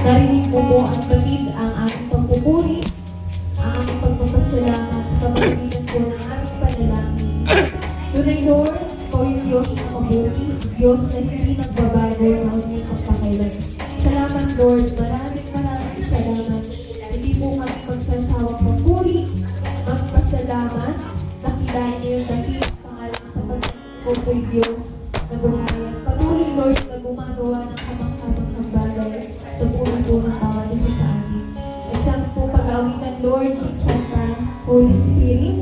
Narinig mo po ang batid ang aming pagpupuri, ang aming pagpapasalamat sa pamamagitan po ng aming panalangin. Tunay, Lord, ikaw yung Diyos na mabuti, Diyos na hindi nagbabago na ulit pagpakailan. Salamat, Lord. Maraming salamat. Hindi po kami magsasawang magpuri, magpasalamat. Nakilain niyo yung dahil pangalan sa pagkakas ko kay Diyos na buhayan. Patuloy, Lord, na gumagawa ng kamang-kamang ng bagay sa buhay po ng bawat isa sa amin. Isang po pag-awitan, Lord, sa Holy Spirit.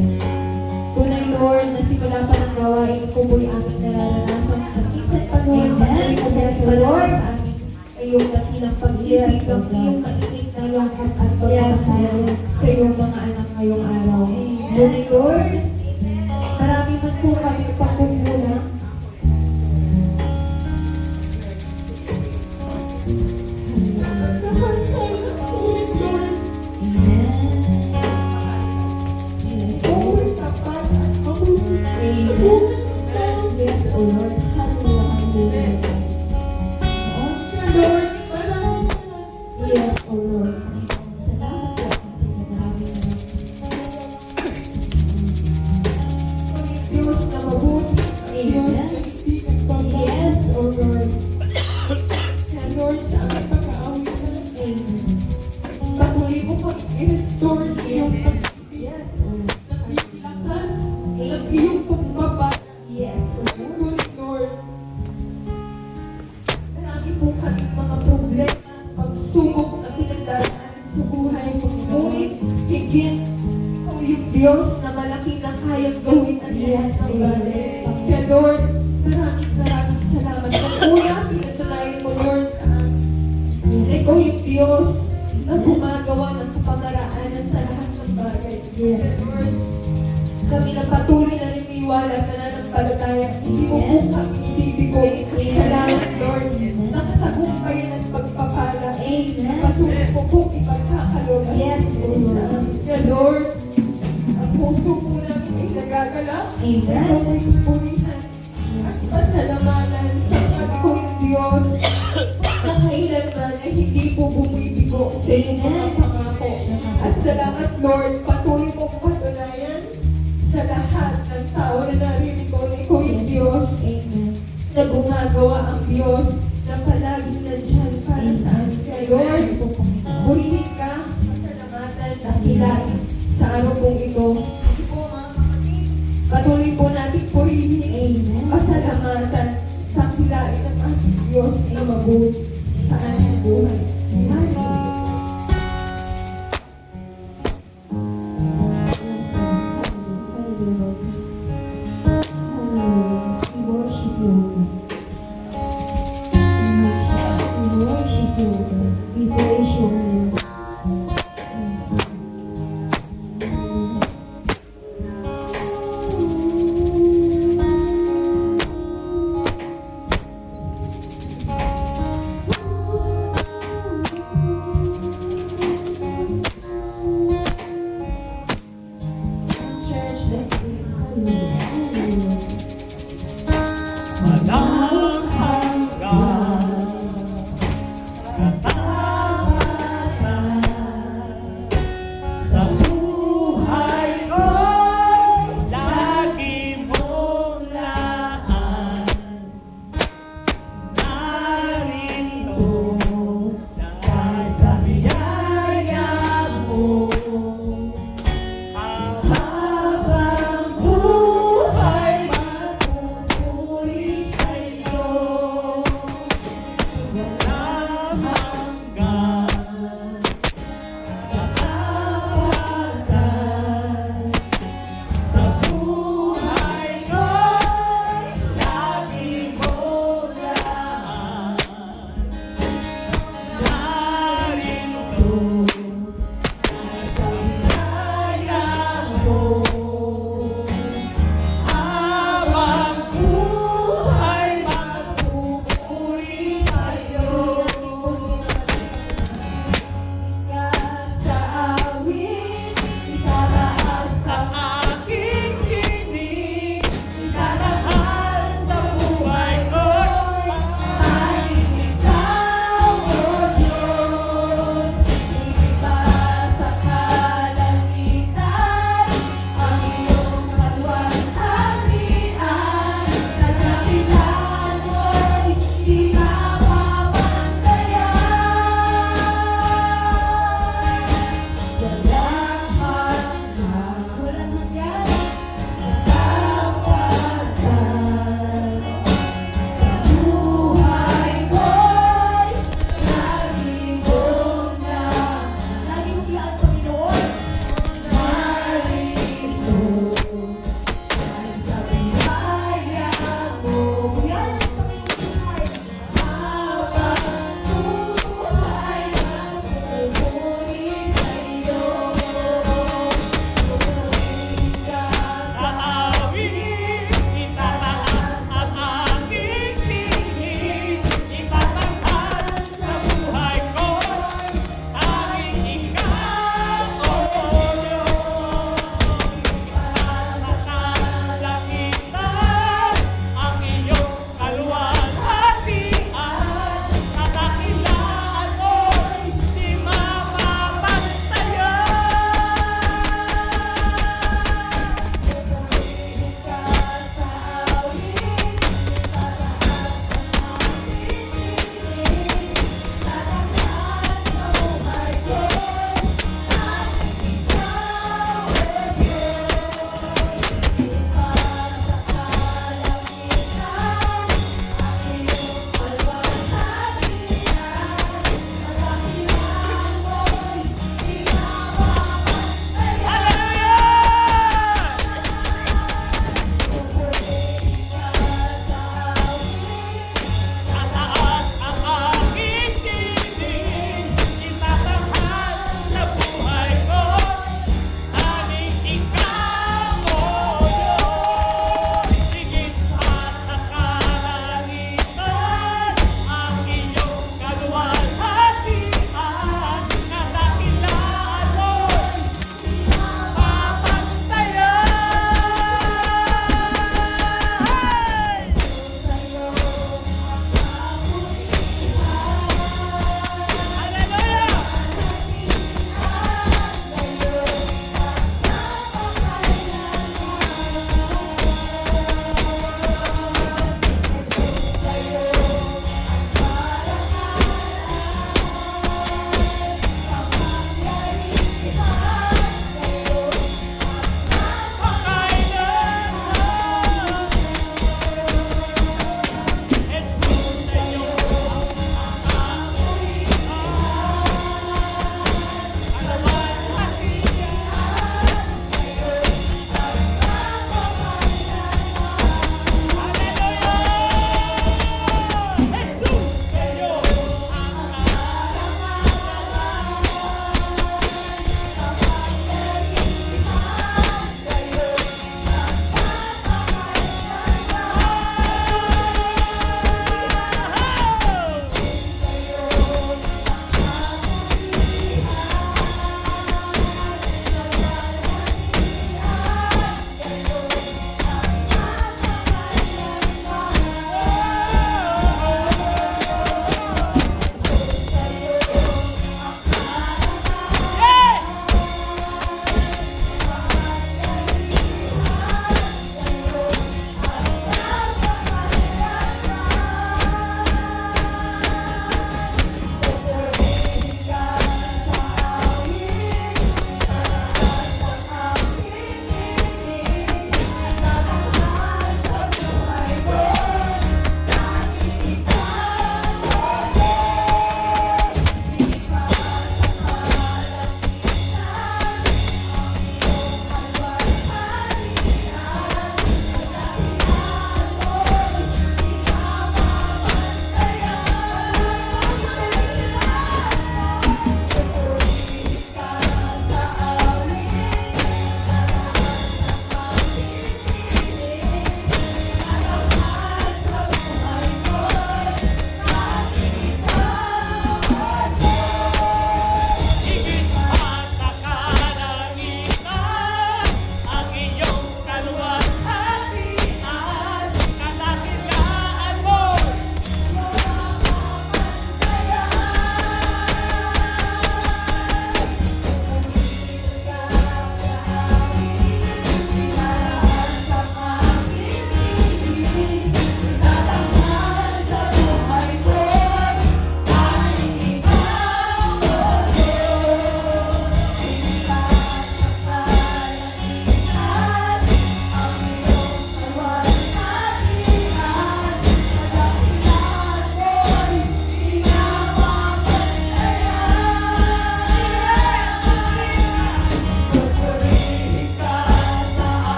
Tunay, Lord, na simula pa ng gawain ko po'y aming nararanasan at isang pag-awitan sa Lord, iyong dakilang pag-ibig, ang iyong mainit na lakas at pagpapasalamat sa iyong mga anak ngayong araw. Tunay, Lord, marami man po kami pagkukulang. Yes, O Lord, hallelujah. Lord, yes, O Lord. Salamat po sa inyo. Diyos na mabuti. Yes, O Lord. Lord, sa aming pagkaawitan. Patuloy mo pag-restore sa iyong pag-ibig. Nagbilakas ng iyong pagbaba. Yes, Lord. Marami po kami mga problema, pagsubok na pinagdaraan sa buhay. Ngunit, higit, ikaw yung Diyos na malaki na kayang gawin ang lahat ng bagay. Kaya Lord, maraming salamat. Pagkuya, pinatunayan mo, Lord, na ikaw yung Diyos na gumagawa ng kapamaraanan sa lahat ng bagay. Kaya Lord, kami na patuloy na niniwala na nananampalataya. Hindi mo po kami ibibigay. Salamat, Lord. Nakatagumpay ng pagpapala. Patuloy po po ipagkakaloob. Yes, Kaya Lord, ang puso po namin ay nagagala. Ikaw ay purihan at pasalamatan sa pagkong Diyos na kailanman ay hindi po bumibigo sa inyong mga pangako. At salamat, Lord, patuloy po patunayan sa lahat ng tao na narinig ko ni ikaw yung Diyos na gumagawa ang Diyos na palaging nandiyan para sa amin. Kaya Lord, purihin ka, pasalamatan at hilain sa araw pong ito. Patuloy po natin purihin, pasalamatan sa hilain ng ating Diyos na mabuti sa ating buhay. Amen.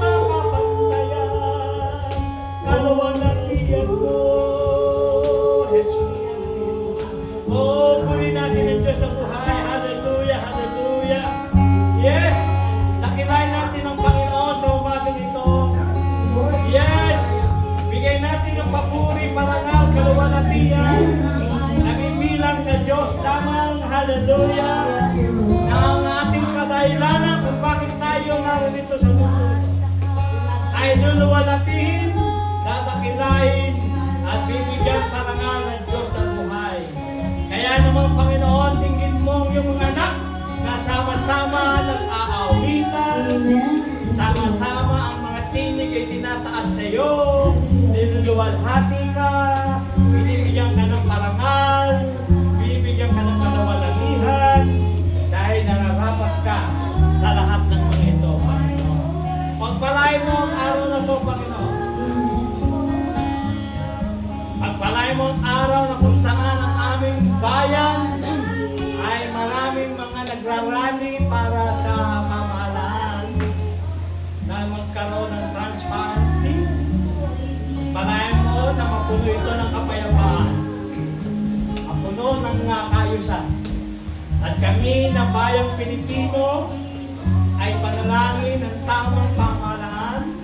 mapapantayan. Kaluwalhatian mo, Jesus. Oh, purihin natin ang Diyos na buhay. Hallelujah, hallelujah. Yes, nakilain natin ang Panginoon sa umagang ito. Yes, bigay natin ang papuri, parangal, kaluwalhatian. Namibilang sa Diyos lamang, hallelujah, na ang ating kadahilanan kung bakit tayo narito sa mundo ay luluwalhatihin, dadakilain, at bibigyan parangal ng Diyos na buhay. Kaya naman, Panginoon, tingin mo yung mga anak na sama-sama nag-aawitan, sama-sama ang mga tinig ay tinataas sa iyo, niluluwalhati ka, binibigyan ka ng parangal, binibigyan ka ng kaluwalhatihan, dahil nararapat ka sa lahat ng mga ito, Panginoon. Pagpalain mo ang araw na ito, Panginoon. Pagpalain mo ang araw na kung saan ang aming bayan ay maraming mga nagrarally para sa pamahalaan na magkaroon ng transparency. Palayan mo na mapuno ito ng kapayapaan, mapuno ng kaayusan. At kami na bayang Pilipino ay panalangin ng tamang pamahalaan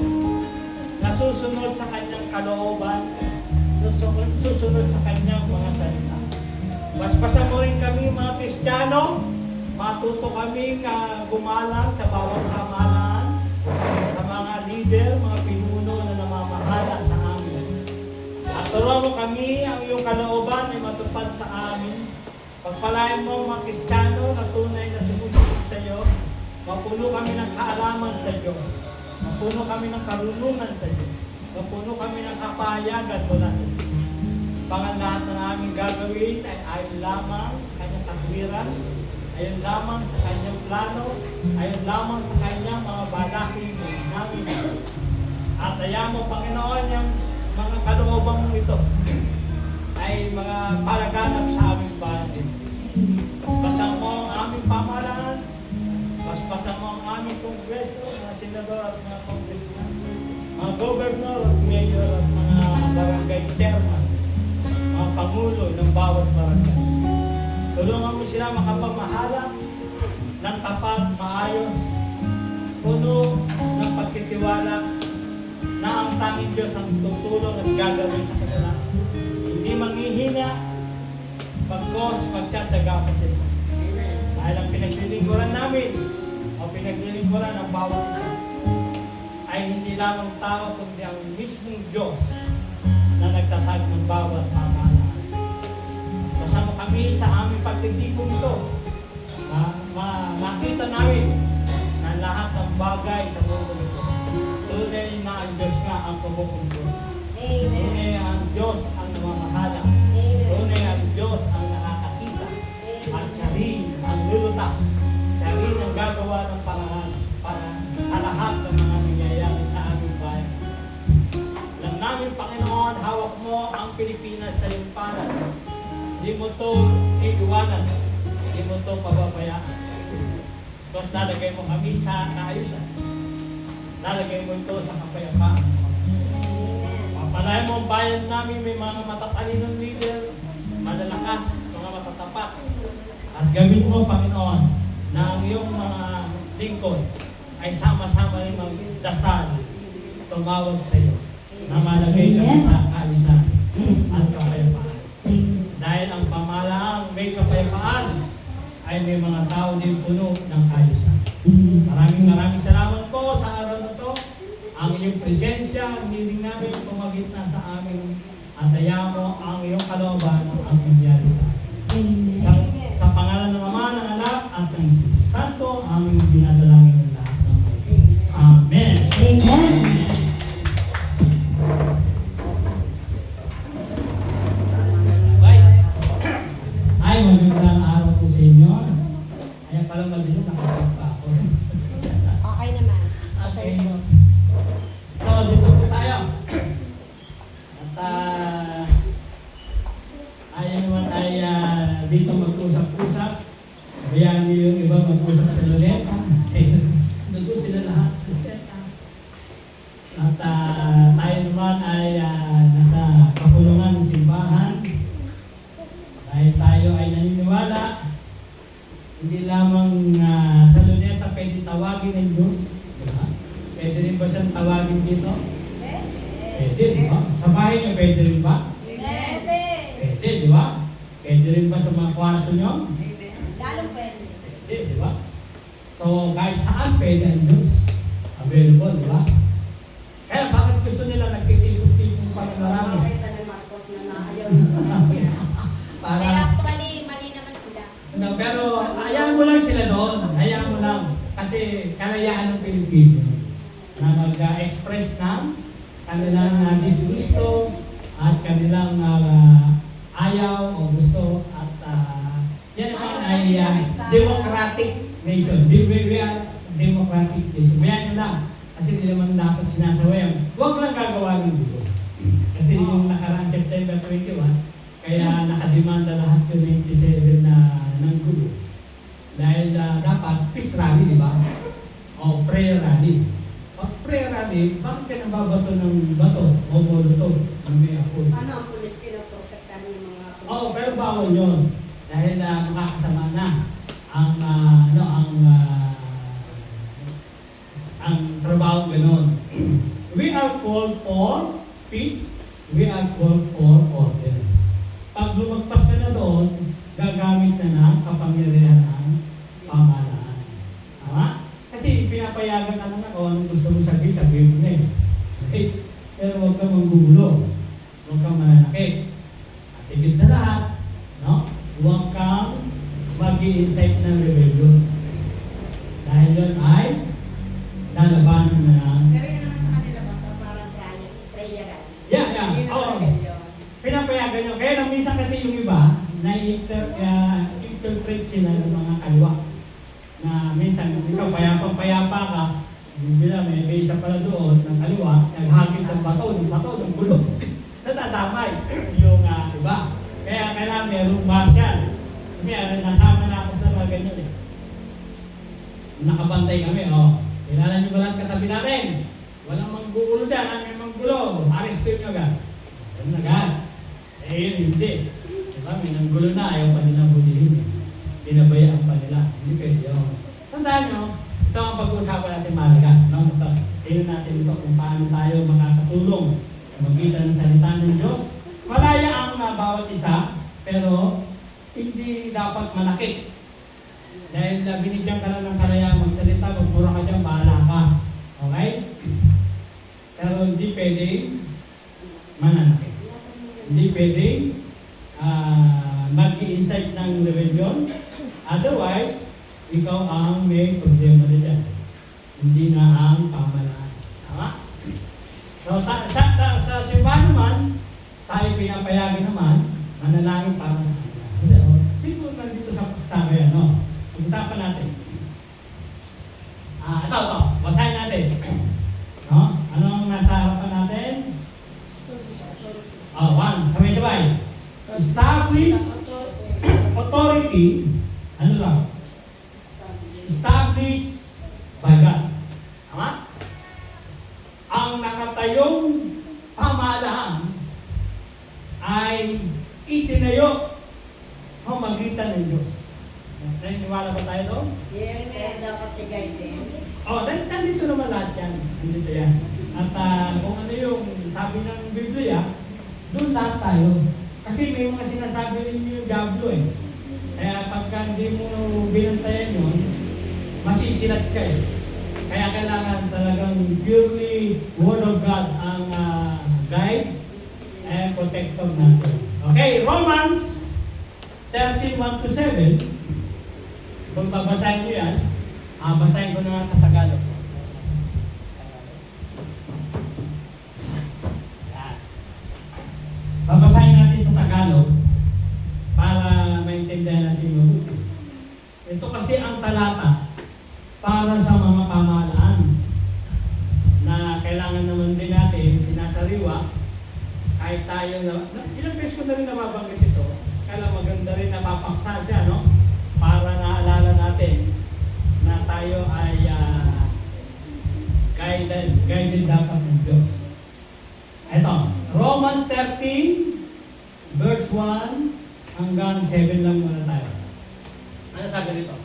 na susunod sa kanyang kalooban, susunod sa kanyang mga salita. Paspasan mo rin kami mga Kristiyano, matuto kami gumalang sa bawat pamahalaan, sa mga leader, mga pinuno na namamahala sa amin. At turuan mo kami ang iyong kalooban ay matupad sa amin. Pagpalain mo mga Kristiyano na tunay na sumusunod sa iyo, mapuno kami ng kaalaman sa Diyos, mapuno kami ng karunungan sa Diyos, mapuno kami ng kapahayagan mula sa Diyos. Pangan lahat ng aming gagawin ay ayon lamang sa kanyang katwiran, ayon lamang sa kanyang plano, ayon lamang sa kanyang mga balaking namin. At ayaw mo, Panginoon, yung mga kalooban mong ito ay mga palaganap sa aming bayan. Paspasan mo ang aming pamahalaan, paspasan mo ang aming kongreso, mga senador at mga kongresman, mga governor at mayor at mga barangay chairman, mga pangulo ng bawat barangay. Tulungan mo sila makapamahala ng tapat, maayos, puno ng pagtitiwala na ang tanging Diyos ang tutulong at gagawin sa kanila. Hindi manghihina, pagkos, magtsatsaga pa sila. Dahil ang pinaglilingkuran namin, o pinaglilingkuran ng bawat isa, ay hindi lamang tao, kundi ang mismong Diyos na nagtatag ng bawat pamahalaan. Kasama kami sa aming pagtitipong ito, makita namin na lahat ng bagay sa mundo ito, tunay na ang Diyos nga ang pumupundo. Tunay ang Diyos ang namamahala. Tunay ang Diyos ang nakakakita. At siya rin ang lulutas. Siya rin ang gagawa ng paraan para sa lahat ng mga nangyayari sa aming bayan. Alam namin, Panginoon, hawak mo ang Pilipinas sa iyong palad. Hindi mo ito iiwanan. Hindi mo ito pababayaan. Tapos lalagay mo kami sa kaayusan. Lalagay mo ito sa kapayapaan. Papalayan mo ang bayan namin, may mga matatalinong leader, malalakas, mga matatapat. At gawin mo, Panginoon, na ang iyong mga lingkod ay sama-sama rin magdasal, tumawag sa iyo, na malagay kami sa kaayusan at kapayapaan. Dahil ang pamahalaang may kapayapaan ay may mga tao din puno ng kaayusan. Maraming salamat po sa araw na to. Ang iyong presensya, ang hiling namin pumagitna sa amin at ayaw mo ang iyong kalooban ang nangyari sa amin. Sa pangalan ng Ama, ng Anak at ng Espiritu Santo, aming dinadalangin ng lahat ng mga. Amen. Amen. Ay, magandang araw po sa inyo. Ayan pala malisod, nakapag pa ako. Okay naman. Okay. So, dito po tayo. At ayan naman ay dito mag-usap-usap. Bayaan niyo yung iba mag-usap sa luneta. Nandun sila lahat. So, kahit saan pwede ang Diyos. Available, di ba? Kaya bakit gusto nila nagtitipon-tipon pa ng marami? Nakita ni Marcos na ayaw na Pero Para, actually, mali naman sila. no, pero hayaan mo lang sila doon. Hayaan mo lang. Kasi kalayaan ng Pilipino na mag-express ng kanilang disgusto at kanilang ayaw o gusto at yan naman ay democratic nation. We are democratic nation. Mayaan nyo lang. Kasi hindi naman dapat sinasawayan. Huwag lang gagawa ng gulo. Kasi yung nakaraan September 21, kaya nakademanda lahat yung 97 na ng gulo. Dahil dapat peace rally, di ba? O prayer rally. Pag prayer rally, bakit ka nababato ng bato o molotov ng may apoy? Ano ang pulis pinaprotektahan ng mga pulis? Oo, pero bawal yun. Dahil makakasama na ang ang trabaho ganun. We are called for peace. We are called for order. Pag lumagpas ka na doon, gagamit na ng kapangyarihan ng pamahalaan. Tama? Kasi pinapayagan ka na kung anong gusto mo sabihin mo na eh. Okay? Pero huwag kang manggugulo. Huwag kang mananakit. At higit sa lahat, no? Huwag kang mag-i-incite ng rebellion. Dahil yun ay lalabanan na ng... Pero yun naman sa kanila ba? Parang prayer. Yeah. Hindi Oo. naman rebellion. Pinapayagan nyo. Kaya lang minsan kasi yung iba, na-infiltrate sila ng mga kaliwa. Na minsan, ikaw payapa ka, bila may isa pala doon ng kaliwa, naghagis ng bato, ng gulo. Natadamay yung iba. Kaya kailangan merong martial. Kasi nasama na ako sa mga ganyan eh. Nakabantay kami, kilala nyo ba lang katabi natin? Walang manggugulo dyan, may manggulo. Arrestin nyo agad. Ganun agad. Eh yun, hindi. Diba, may nanggulo na, ayaw pa nilang hulihin. Binabayaan pa nila. Hindi pwede yun. Tandaan nyo, ito ang pag-uusapan natin mahalaga. No? Tingnan natin ito kung paano tayo makakatulong sa magitan ng salita ng Diyos. Malaya ang bawat isa, pero hindi dapat manakit. Dahil binigyan ka lang ng kalayaan magsalita, magmura ka dyan, bahala ka. Okay? Pero hindi pwede mananakit. Hindi pwede mag-i-incite ng rebellion. Otherwise, ikaw ang may problema na dyan. Hindi na ang pamahalaan. Tama? So, sa simbahan naman, tayo pinapayagan naman, manalangin para sa kanila. Siguro nandito sa kaya, no? Pag-usapan natin. Ito. Basahin natin. No? Anong nasa harapan natin? One. Sabay-sabay. Establish authority. Ano lang? Establish by God. Tama? Ang nakatayong pamahalaan ay itinayo o magitan ng Diyos. Naniniwala ba tayo doon? Yes, dapat tigay din. Nandito naman lahat yan. Nandito yan. At kung ano yung sabi ng Biblia, doon lahat tayo. Kasi may mga sinasabi rin yung Diablo eh. Kaya pagka hindi mo binantayan yun, masisilat ka eh. Kaya kailangan talagang purely Word of God ang guide and protector natin. Okay, Romans 13:1-7. Kung babasahin nyo yan, basahin ko na nga sa Tagalog. Yan. Babasahin natin sa Tagalog para maintindihan natin mabuti. Ito kasi ang talata para sa mga pamahalaan na kailangan naman din natin sinasariwa kahit tayo ilang beses ko na rin nababanggit ito, kaya maganda rin napapaksa siya, no? Para naalala natin na tayo ay guided dapat ng Diyos. Ito, Romans 13 verse 1 hanggang 7 lang muna tayo. Ano sabi rito?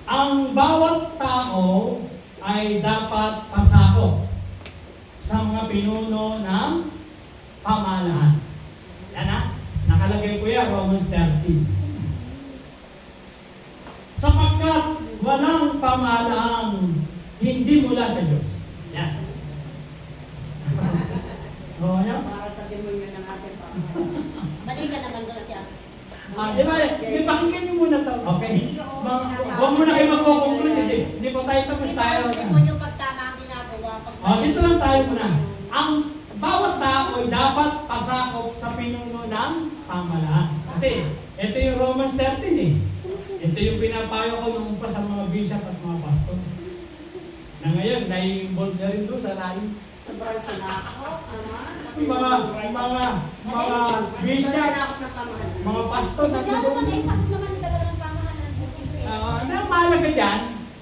Ang bawat tao ay dapat pasakop sa mga pinuno ng pamahalaan. Yan na, nakalagay ko yan, Romans 13. Sapagkat walang Di ba? Pakinggan niyo muna to. Okay? Huwag muna kayo magko-conclude. Hindi po tayo tapos tayo. Di ba, demonyo pag tama ang ginagawa? Dito lang tayo muna. Ang bawat tao ay dapat pasakop sa pinuno ng pamahalaan. Kasi ito yung Romans 13 eh. Ito yung pinapayo ko nung pa sa mga bishop at mga pastor. Na ngayon, nai-involve na rin doon sa lalim. Sobrang sinakop naman. Mga bishop, mga pastor, Isa dyan naman, isakop naman talaga ng pamahalaan. na mahalaga dyan,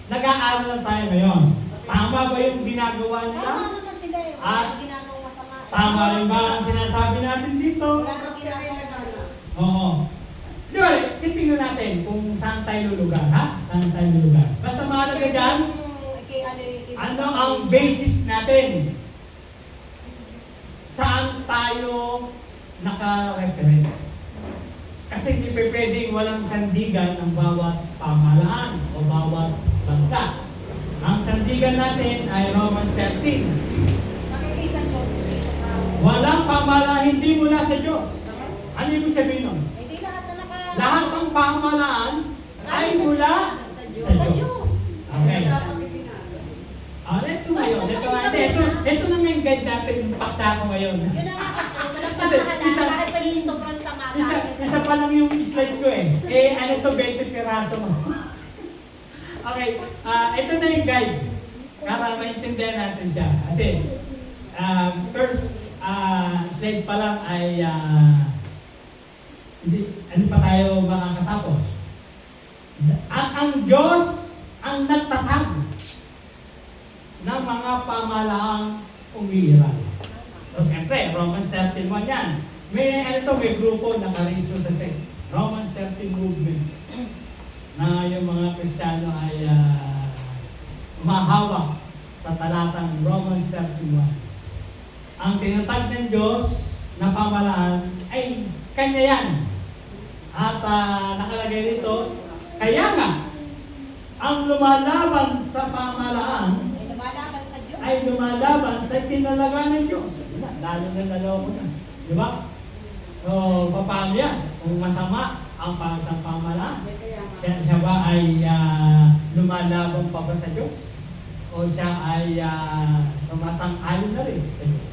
nag-aaral lang tayo ngayon. Tama ba yung ginagawa nila? Tama naman sila eh. Wala At nang ginagawang masama. Tama rin ba ang sinasabi natin dito? Wala nang ginagawang Oo. Di ba, titingnan natin kung saan tayo lulugar, ha? Saan tayo lulugar. Basta mahalaga dyan, ano ang basis natin? Saan tayo naka-reference? Kasi hindi pa pwedeng walang sandigan ng bawat pamahalaan o bawat bansa. Ang sandigan natin ay Romans 13. Makikisan Diyos dito tao. Walang pamahalaan hindi mula sa Diyos. Ano ibig sabihin nun? Hindi lahat na Lahat ng pamahalaan ay mula sa Diyos. Okay. Ito ngayon. Ito na yung guide natin yung paksa ko ngayon. Yun na nga kasi, walang Kasi pamahalaan kahit pa yung sobrang sama. Isa pa lang yung slide ko eh. Ano to, 20 piraso mo. Okay, ito na yung guide. Para maintindihan natin siya. Kasi, first slide pa lang ay, ano pa tayo makakatapos? Ang Diyos ang nagtatag ng mga pamahalaang umiiral. So, siyempre, Romans 13.1 yan. May grupo na karisto sa sect. Romans 13 movement. Na yung mga Kristiyano ay mahawak sa talatang Romans 13.1. Ang tinatag ng Diyos na pamahalaan ay Kanya yan. At nakalagay dito, kaya nga, ang lumalaban sa pamahalaan ay lumalaban sa tinalaga ng Diyos. Lalo na naloko na. Di ba? So, paano yan? Kung masama ang pamahalaan, siya ba ay lumalaban pa ba sa Diyos? O siya ay sumasang-ayon na rin sa Diyos?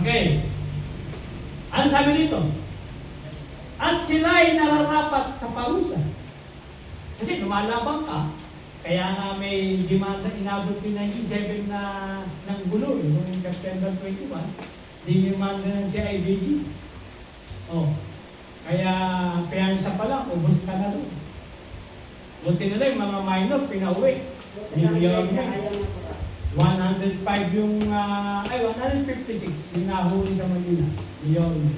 Okay. Ano sabi dito? At sila ay nararapat sa parusa. Kasi lumalaban ka, kaya nga may demanda inabot yung 97 na ng gulo noong September 21, dinimanda ng CIDG. Kaya piyansa pa lang, ubos ka na doon. Buti nila yung mga minor, pinauwi. Milyon 105 yung, 156 yung nahuli sa Manila. Milyon.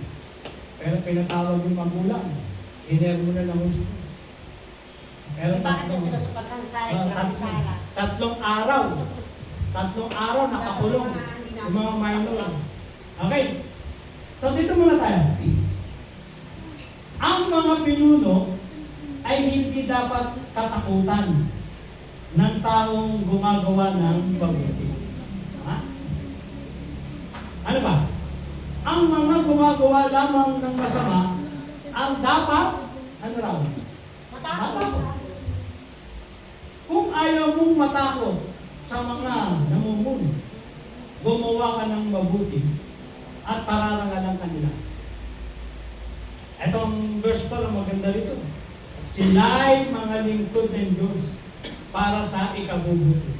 Pero pinatawag yung magulang. Hiner mo na lang gusto. Pero Bakit na sinusupakan sa Sara? 3 araw. 3 araw nakakulong. Yung mga minor. Okay. So dito muna tayo. Ang mga pinuno ay hindi dapat katakutan ng taong gumagawa ng mabuti. Ano ba? Ang mga gumagawa lamang ng masama ang dapat, ano raw? Matakot. Kung ayaw mong matakot sa mga namumuno, gumawa ka ng mabuti at pararangalan kanila. Etong verse ko lang maganda rito. Sila'y mga lingkod ng Diyos para sa ikabubuti.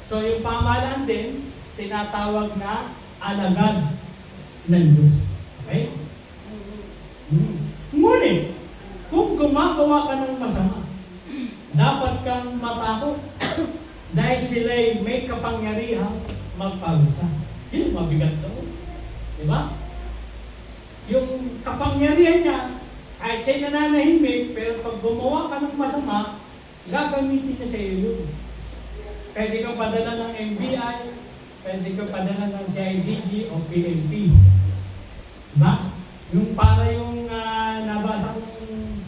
So yung pamahalaan din, tinatawag na alagad ng Diyos. Okay? Ngunit, kung gumagawa ka ng masama, dapat kang matakot dahil sila'y may kapangyarihang magparusa. Yun, mabigat daw. Diba? Yung kapangyarihan niya, kahit siya'y nananahimik, pero pag gumawa ka ng masama, gagamitin niya sa iyo. Pwede kang padala ng NBI, pwede kang padala ng CIDG o PNP. Diba? Yung para yung nabasa kong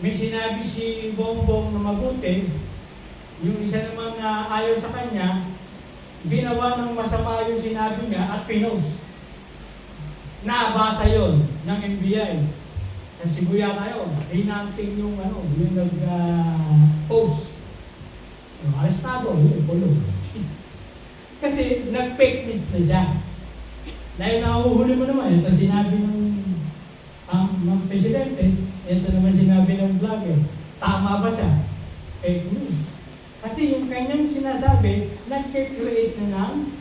may sinabi si Bongbong na mabuti, yung isa naman na ayaw sa kanya, ginawa ng masama yung sinabi niya at pinost. Nabasa yon ng NBI. Sa Cebu yata yun, hinanting yung yung nag-post. Arestado, yun, kulong. Kasi nag-fake news na siya. Dahil nahuhuli mo naman, ito sinabi ng presidente, ito naman sinabi ng vlogger. Tama ba siya? Fake news. Kasi yung kanyang sinasabi, nag-create na ng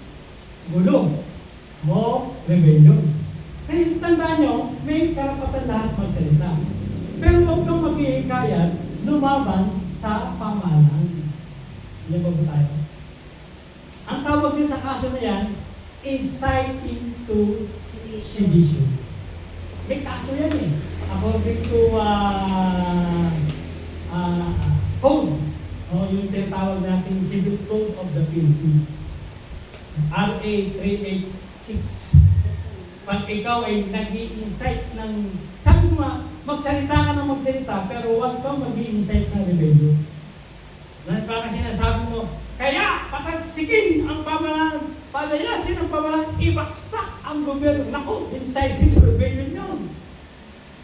gulo. Mo, rebellion. Kaya tandaan nyo, may karapatan lahat magsalita. Pero huwag kang mag-iikayat, lumaban sa pamahalaan. Hindi ba tayo? Ang tawag din sa kaso na yan, inciting to sedition. May kaso yan eh. According to code, yung tinatawag natin Civil Code of the Philippines. RA 386. Pag ikaw ay nag-i-incite ng, sabi ko nga, magsalita ka ng magsalita, pero huwag kang mag-i-incite ng rebellion. Baka sinasabi mo, kaya patansikin ang pamahalaan, palayasin ang pamahalaan, ibaksak ang gobyerno. Naku, inciting to rebellion yun.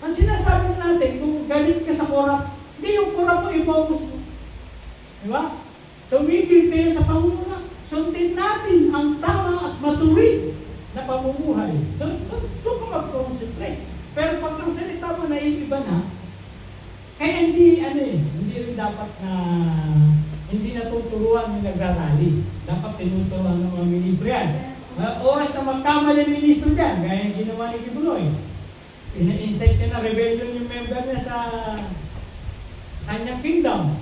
Ang sinasabi natin, kung galit ka sa korap, hindi yung korap mo i-focus mo. Di ba? Tumigil kayo sa pamumuno. Sundin natin ang tama at matuwid na pamumuhay. Doon ka mag-concentrate. Pero pag ang salita mo naiiba na, kaya hindi rin dapat na hindi natuturuan yung nagrarally. Dapat tinuturuan ng mga ministro yan. Oras na magkamali ang ministro dyan, gaya yung ginawa ni Kibuloy. Ina-incite niya na rebellion yung member niya sa kanyang kingdom.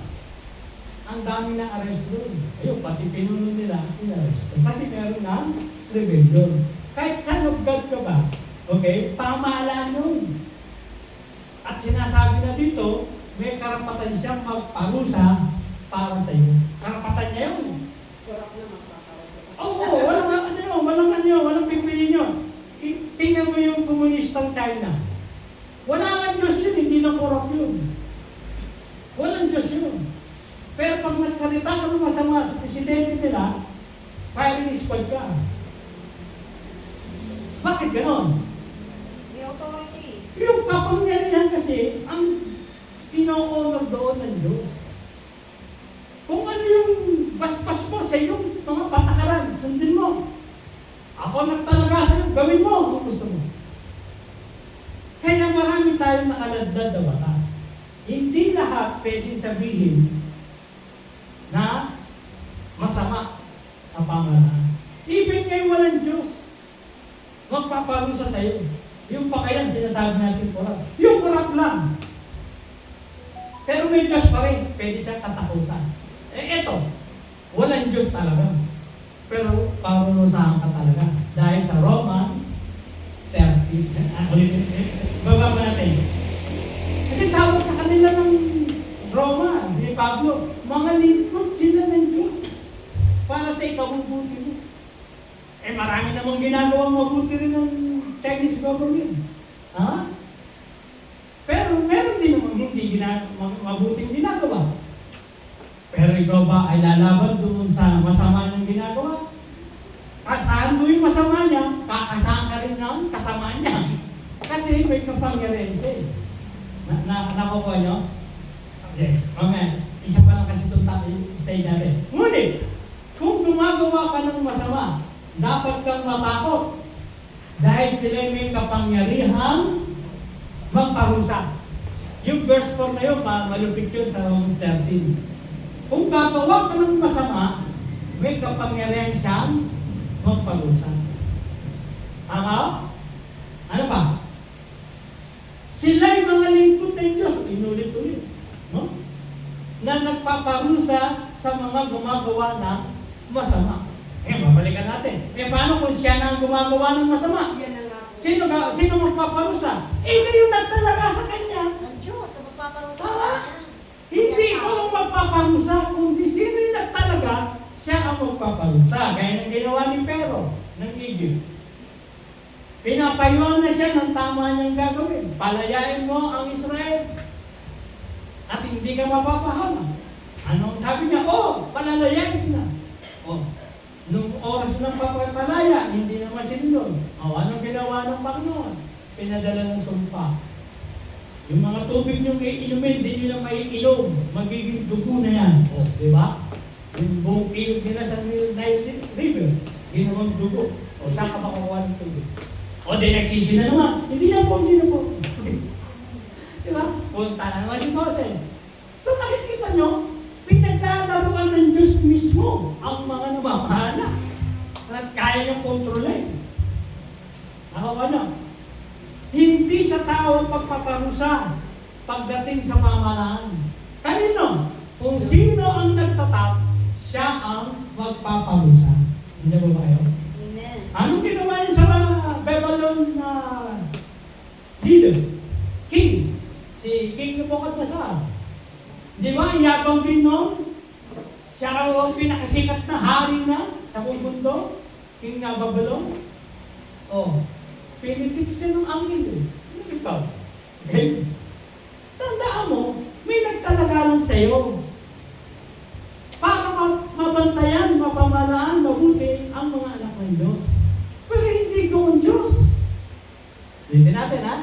Ang dami na arrest doon. Ayun, pati pinuno nila, in-arrest. Kasi meron ng rebellion. Kahit son of God ka ba, okay, pamahalaan yun. At sinasabi na dito, may karapatan siyang magparusa para sa iyo. Karapatan niya yun. Oo, walang pipiliin yun. Tingnan mo yung komunistang China. Wala nga Diyos yun, hindi na korap yun. Walang Diyos yun. Pero pag nagsalita ka ng masama sa presidente nila, firing squad ka. Bakit ganon? May authority. Yung kapangyarihan kasi, ang ino-honor doon ng Diyos. Kung ano yung baspas mo sa iyong mga patakaran, sundin mo. Ako nagtalaga sa'yo, gawin mo ang gusto mo. Kaya marami tayong nakaladlad na batas. Hindi lahat pwedeng sabihin na masama sa pamahalaan. Even kayo walang Diyos, magpaparusa sa iyo. Yung pa kaya sinasabi natin korap. Yung korap lang. Pero may Diyos pa rin, pwede siyang katakutan. Eto, walang Diyos talaga. Pero parurusahan ka talaga. Dahil sa Romans 30. Baba ba natin? Kasi tawag sa kanila ng Roma, ni Pablo, mga lingkod sila ng Diyos para sa ikabubuti mo. Marami namang ginagawang mabuti rin ng Chinese government. Ha? Pero meron din namang hindi mabuting ginagawa. Pero ikaw ba ay lalaban doon sa masama niyang ginagawa? Kasahan mo yung masama niya, kakasahan ka rin ng kasama niya. Kasi may kapangyarihan siya. Nakukuha niyo? Okay, mamaya, isa pa lang kasi itong stay natin. Ngunit, kung gumagawa ka ng masama, dapat kang matakot. Dahil sila may kapangyarihang magparusa. Yung verse 4 na yun, malupit yun sa Romans 13. Kung gagawa ka ng masama, may kapangyarihan siyang magparusa. Tama? Ano pa? Sila'y mga lingkod ng Diyos. Inulit-ulit. No? Na nagpaparusa sa mga gumagawa ng masama. Babalikan natin. Paano kung siya na ang gumagawa ng masama? Sino magpaparusa? Hindi yung nagtalaga sa kanya. Ang Diyos, ang magpaparusa sa Tama? kanya. Hindi ko ang magpaparusa, kundi sino yung nagtalaga, siya ang magpaparusa. Gaya ng ginawa ni Pero ng Egypt. Pinapayuan na siya ng tama niyang gagawin. Palayain mo ang Israel. At hindi ka mapapahamak. Anong sabi niya? Palalayain na. Nung oras ng papalaya, hindi naman sinunod. Anong ginawa ng Panginoon? Pinadala ng sumpa. Yung mga tubig nyo iinumin, hindi nyo na maiinom. Magiging dugo na yan. O, di ba? Yung buong ilog nila sa Nile River, ginawang dugo. O, saan ka makakuha ng tubig? O, di nagsisi na naman. Hindi na po. Di ba? Punta na naman si Moses. So, nakikita nyo, pinagdadaruan ng Diyos mismo ang mga namamahala. At kaya niyong kontrolin. Nakakuha nyo? Hindi sa tao ang pagpaparusa pagdating sa pamahalaan. Kanino? Kung sino ang nagtatap, siya ang magpaparusa. Hindi ba kayo? Amen. Anong ginawa niya sa Babylon na leader? King. Si King Nebuchadnezzar. Di ba? Yabang din noon. Siya raw ang pinakasikat na hari na sa buong mundo. King na Babylon. Oh. Pinitik siya ng angel eh. Ano ikaw? Okay? Tandaan mo, may nagtalaga lang sa'yo. Para mabantayan, mapamalaan, mabuti ang mga anak ng Diyos. Pero hindi ko ang Diyos. Dito natin ha?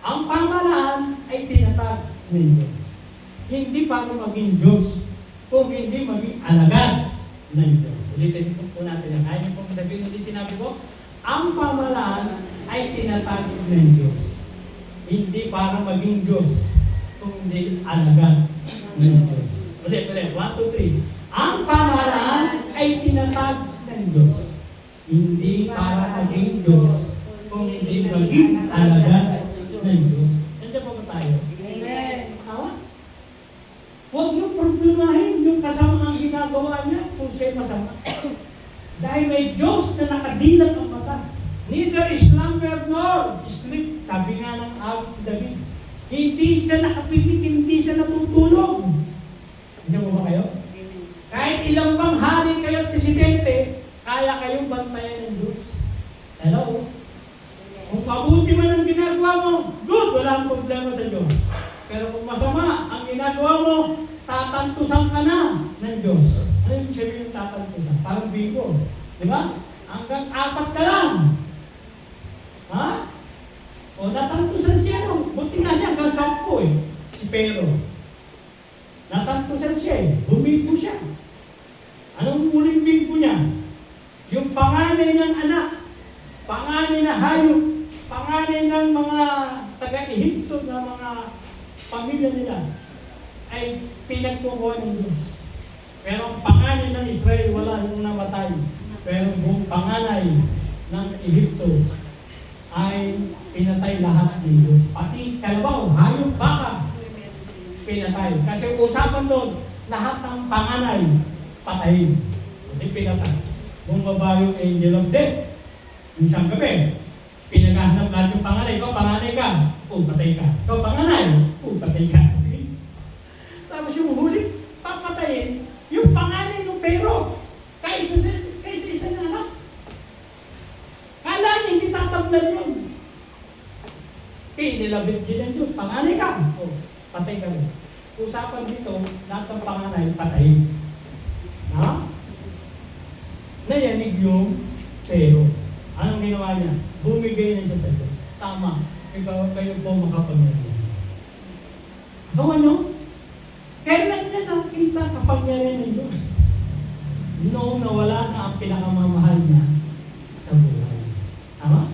Ang pamalaan ay tinatag ng Diyos. Hindi para maging Diyos, kung hindi maging alagad ng Diyos. Ulitin po natin. Kaya niyo pong sabihin ulit sinabi ko, ang pamalaan ay tinatag ng Diyos. Hindi para maging Diyos, kundi alagad ng Diyos. Ulit. 1, 2, 3. Ang pamalaan ay tinatag ng Diyos. Hindi para maging Diyos, kung hindi maging alagad ng Diyos. Nandiyan po ba tayo? Amen. Tama? Huwag niyong problemahin yung kasama ang ginagawa niya kung siya'y masama. Dahil may Diyos na nakadilat ang mata. Neither slumber nor sleep. Sabi nga ng awit ni David. Hindi siya nakapipit, hindi siya natutulog. Hindi mo ba kayo? Kahit ilang pang hari kayo at presidente, kaya kayong bantayan ng Diyos. Hello? Kung mabuti man ang ginagawa mo, good, wala ang problema sa Diyos. Pero kung masama ang ginagawa mo, tatantusan ka na ng Diyos. Ano yung sabihin yung tatantusan? Parang bigo. Di ba? Hanggang 4 ka lang. Ha? O natantusan siya no? Buti nga siya hanggang 10 eh. Si Pero. Natantusan siya eh. Bumigo siya. Anong muling bigo niya? Yung panganay ng anak, panganay na hayop, panganay ng mga taga-Ehipto na mga pamilya nila ay pinagkukuha ng Diyos. Pero ang panganay ng Israel wala nang namatay. Pero ang panganay ng Ehipto ay pinatay lahat ng Diyos. Pati kalabaw, hayop, baka, pinatay. Kasi usapan doon, lahat ng panganay, patayin. Hindi pinatay. Bumaba yung angel of death. Isang gabi, pinaghahanap lahat yung panganay. Ikaw, panganay ka. Patay ka. Ikaw, panganay. Patay ka. Okay? Tapos yung huli, papatayin, yung panganay ng Pero, kaysa isa na anak. Kala niya, hindi tatablan yun. Nilabit din yun. Panganay ka. Patay ka rin. Usapan dito, lahat ng panganay, patayin. Ha? Nayanig yung Pero. Anong ginawa niya? Bumigay na siya sa Diyos. Tama. Ikaw kayo po makapangyarihan. Gawa nyo? Kailan niya nakita kapangyarihan ng Diyos? Noong nawala na ang pinakamamahal niya sa buhay. Tama?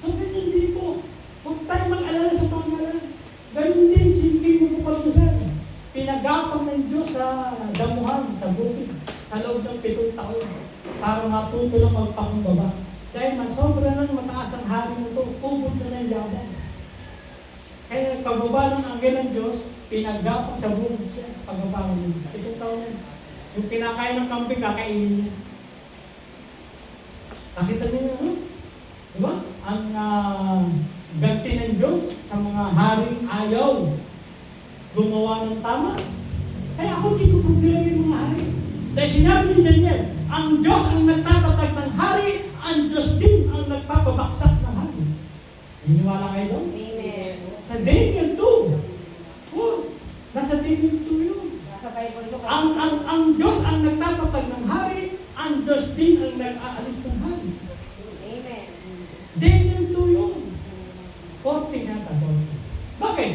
So, ganyan din po. Huwag tayo mag-alala sa pamahalaan. Ganun din, simple mo po pag-usap. Pinagapang ng Diyos sa damuhan, sa bukid, sa loob ng 7 taon. Para matuto lang magpakumbaba. Dahil sobra nang mataas ang hari mo ito, ubod na ng yaman. Kaya pagbaba ng anghel ng Diyos, pinagapang sa bukid siya, pagbaba ng 7 taon yan. Yung kinakain ng kambing, kakainin niya. Nakita niyo yun, ano? Diba? Ang ganti ng Diyos sa mga haring ayaw gumawa ng tama. Kaya ako hindi ko problema yung mga hari. Dahil sinabi ni Daniel, ang Diyos ang nagtatatag ng hari, ang Diyos din ang nagpapabaksak ng hari. Naniniwala kayo doon? Amen. Sa Daniel 2. Oh, nasa Daniel 2 yun. Nasa Bible ko. Ang Diyos ang nagtatatag ng hari, ang Diyos din ang nag-aalis ng hari. Amen. Daniel 2 yun. 40 yata, 40. Bakit?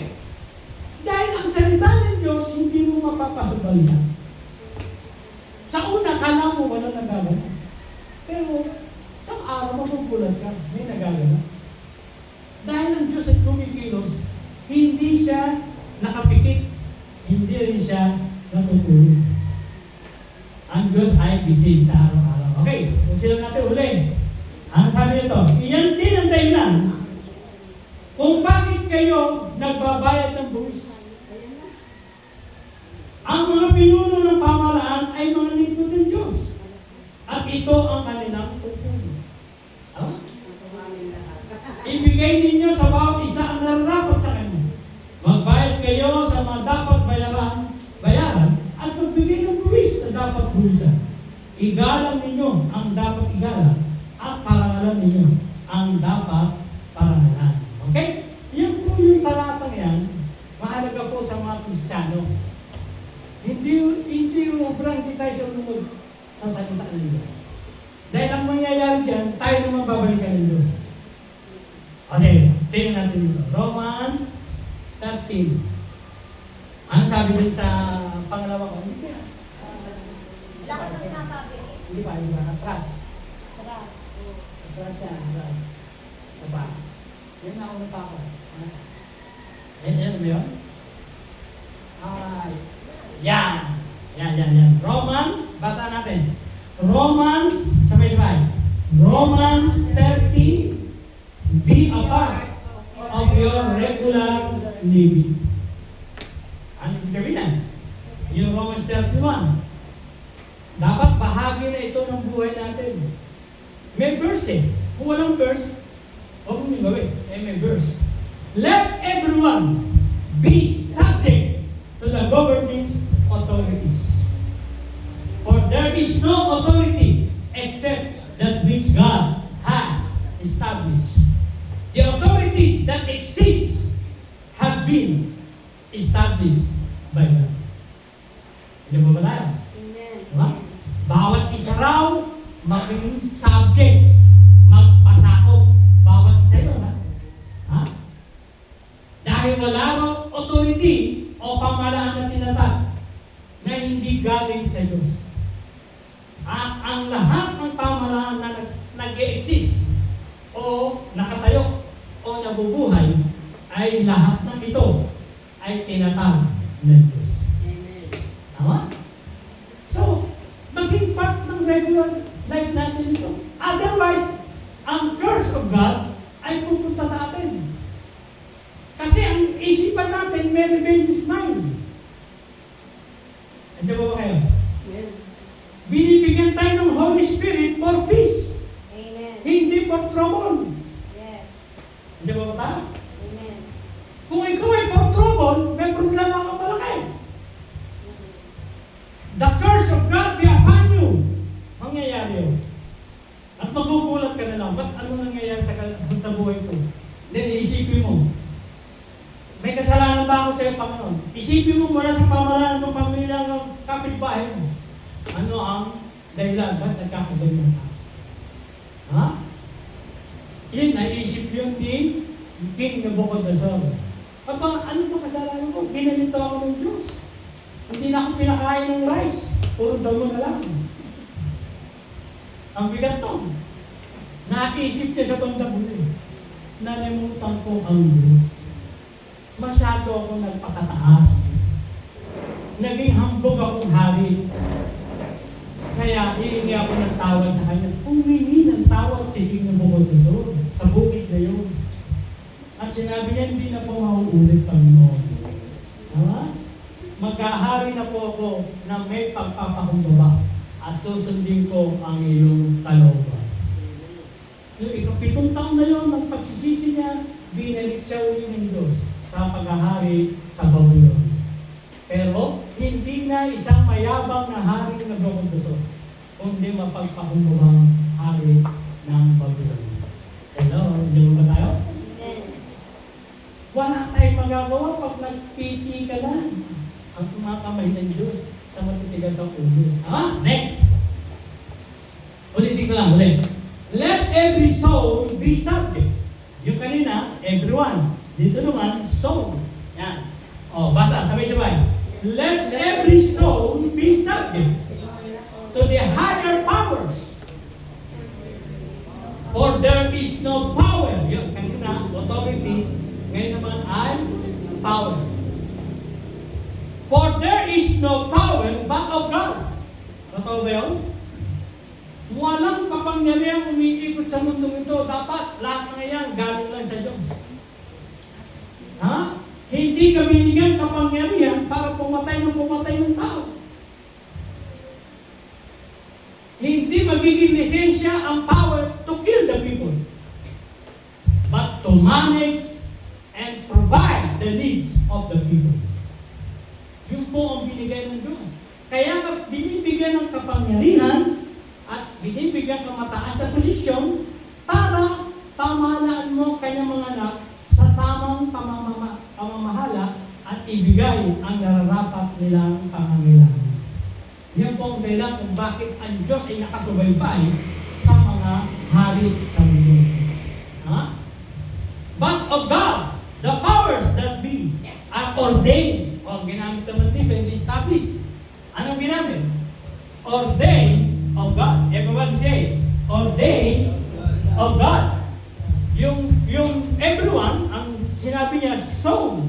Diyos, hindi mo mapapasubalihan. Sa una, kala mo wala nagagana. Pero, sa araw, magugulat ka, may nagagana. Dahil ang Diyos ay kumikilos, hindi siya nakapikit, hindi rin siya natutulog. Ang Diyos ay gising sa araw-araw. Okay, kung sila natin uli. Ang sabi nito, iyan din ang dahilan kung bakit kayo nagbabayad ng buwis. Ang mga pinuno ng pamahalaan ay mga lingkod ng Diyos. At ito ang kanilang tutulong. Ibigay ninyo sa bawat isa ang nararapat sa kanya. Magbayad kayo sa mga dapat bayaran at magbigay ng buwis sa dapat buwisan. Igalang ninyo ang dapat igalang at parangalan ninyo ang dapat parangalan. Okay? Yan po yung talatang yan, mahalaga po sa mga Kristiyano. Hindi ubrang hindi tayo sumunod sa salita ng Diyos. Dahil ang mangyayari dyan, tayo naman babalikan ng Diyos. Okay, tingnan natin dito. Romans 13. Ano sabi din sa pangalawa ko? Hindi pa. Bakit na sinasabi? Hindi pa. Atras. Taras. Atras yan. Atras. Saba. Yan na ako pa ako. Yan ba yun? Ay. Yan. Romans, basa natin. Romans, sabay-sabay. Romans 30, be a part of your regular living. Ano ibig sabihin? Yung Romans 31. Dapat bahagi na ito ng buhay natin. May verse eh. Kung walang verse, huwag mong gawin. May verse. Let everyone be subject to the governing authorities. For there is no authority except that which God has established. The authorities that exist have been established by God. Hindi mo ba tayo? Amen. Diba? Bawat isa raw maging subject, magpasakop. Bawat isa yun, ha? Dahil wala raw authority o pamahalaan na tinatag na hindi galing sa Diyos. At ang lahat ng pamahalaan na nag-e-exist o nakatayo o nabubuhay ay lahat ng ito ay tinatag ng Diyos. Amen. Tama? So, maging part ng regular life natin ito. Otherwise, ang curse of God ay pupunta sa atin. Kasi ang isipan natin may rebellious mind. Andiyan ba kayo? Amen. Binibigyan tayo ng Holy Spirit for peace, Amen. hindi for trouble. Yes. Andiyan ba tayo? Amen. Kung ikaw ay for trouble, may problema ka malaki. The curse of God be upon you. Mangyayari yun. At magugulat ka na lang, ba't ano nangyayari sa buhay ko? Then isipin mo, may kasalanan ba ako sa iyo, Panginoon? Isipin mo mula sa pamahalaan ng pamilya ng kapitbahay mo. Ano ang dahilan? Ba't nagkakaganyan ka? Ha? Yun, naisip yun din, King Nebuchadnezzar. Aba, ano ba kasalanan ko? Ginanito ako ng Diyos. Hindi na ako pinakain ng rice. Puro damo na lang. Ang bigat to. Naisip niya sa bandang huli. Nalimutan ko ang Diyos. Masyado ako nagpakataas. Naging hambog akong hari. Kaya hihingi ako ng tawad sa kanya. Humingi ng tawad si King Nebuchadnezzar sa bukid na yun. At sinabi niya, hindi na po mauulit, Panginoon. Tama? Magkahari na po ako na may pagpapakumbaba at susundin ko ang iyong kalooban. Yung ikapitong taon na yun, ng pagsisisi niya, binalik siya uli ng Diyos sa paghahari sa Babylon. Pero, hindi na isang mayabang na hari ng Nebuchadnezzar, kundi mapagpakumbabang hari ng Babylon. Hello, hindi mo ba tayo? Amen. Wala tayong magagawa pag nagpiti ka lang. Ang mga kamay ng Diyos sa matitigas ang ulo. Next! Ulitin ko lang, ulit. Let every soul be subject. Yung kanina, everyone. Dito naman, soul. Yan. O, basa, sabay-sabay. Let every soul be subject to the higher powers. For there is no power. Yun, kanina, authority. Ngayon naman ay power. For there is no power but of God. Totoo ba yun? Walang kapangyarihan umiikot sa mundong ito. Dapat lahat ng yan galing lang sa Diyos. Ha? Hindi ka binigyan kapangyarihan para pumatay ng tao. Hindi magiging lisensya ang power to kill the people, but to manage and provide the needs of the people. Yun po ang binigay ng Diyos. Kaya ka binibigyan ng kapangyarihan at binibigyan ka mataas na posisyon para pamahalaan mo kanyang mga anak sa tamang pamamahala at ibigay ang nararapat nilang pangangailangan. Yan po ang dahilan kung bakit ang Diyos ay nakasubaybay sa mga hari sa mundo. Ha? But of God, the powers that be are ordained. O, ginamit naman dito, hindi established. Anong ginamit? Ordained of God. Everyone say, ordained of God. Yung everyone, ang sinabi niya, soul.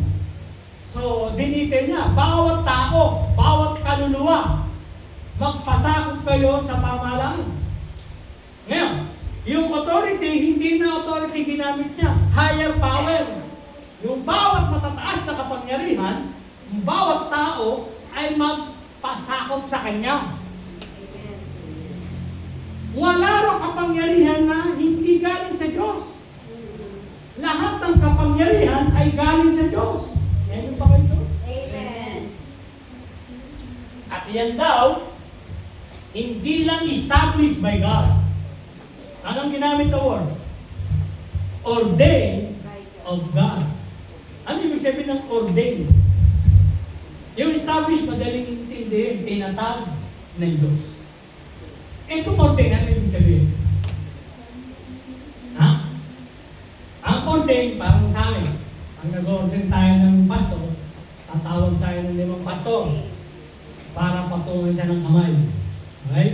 So, dinite niya, bawat tao, bawat kaluluwa, magpasakop kayo sa pamahalaan. Ngayon, yung authority, hindi na authority ginamit niya. Higher power. Yung bawat matataas na kapangyarihan, yung bawat tao ay magpasakop sa kanya. Wala raw kapangyarihan na hindi galing sa Diyos. Lahat ng kapangyarihan ay galing sa Diyos. Yan yung pa kayo. Amen. At yan daw, hindi lang established by God. Anong ginamit na word? Ordained of God. Ano ibig sabihin ng ordained? Yung established, madaling intindihin, tinatag ng Diyos. Itong ordained, ano ibig sabihin? Ha? Ang ordained, parang sa amin. Ang nag-ordain tayo ng pastor, tatawag tayo ng 5 pastor para patungan siya ng kamay. Okay?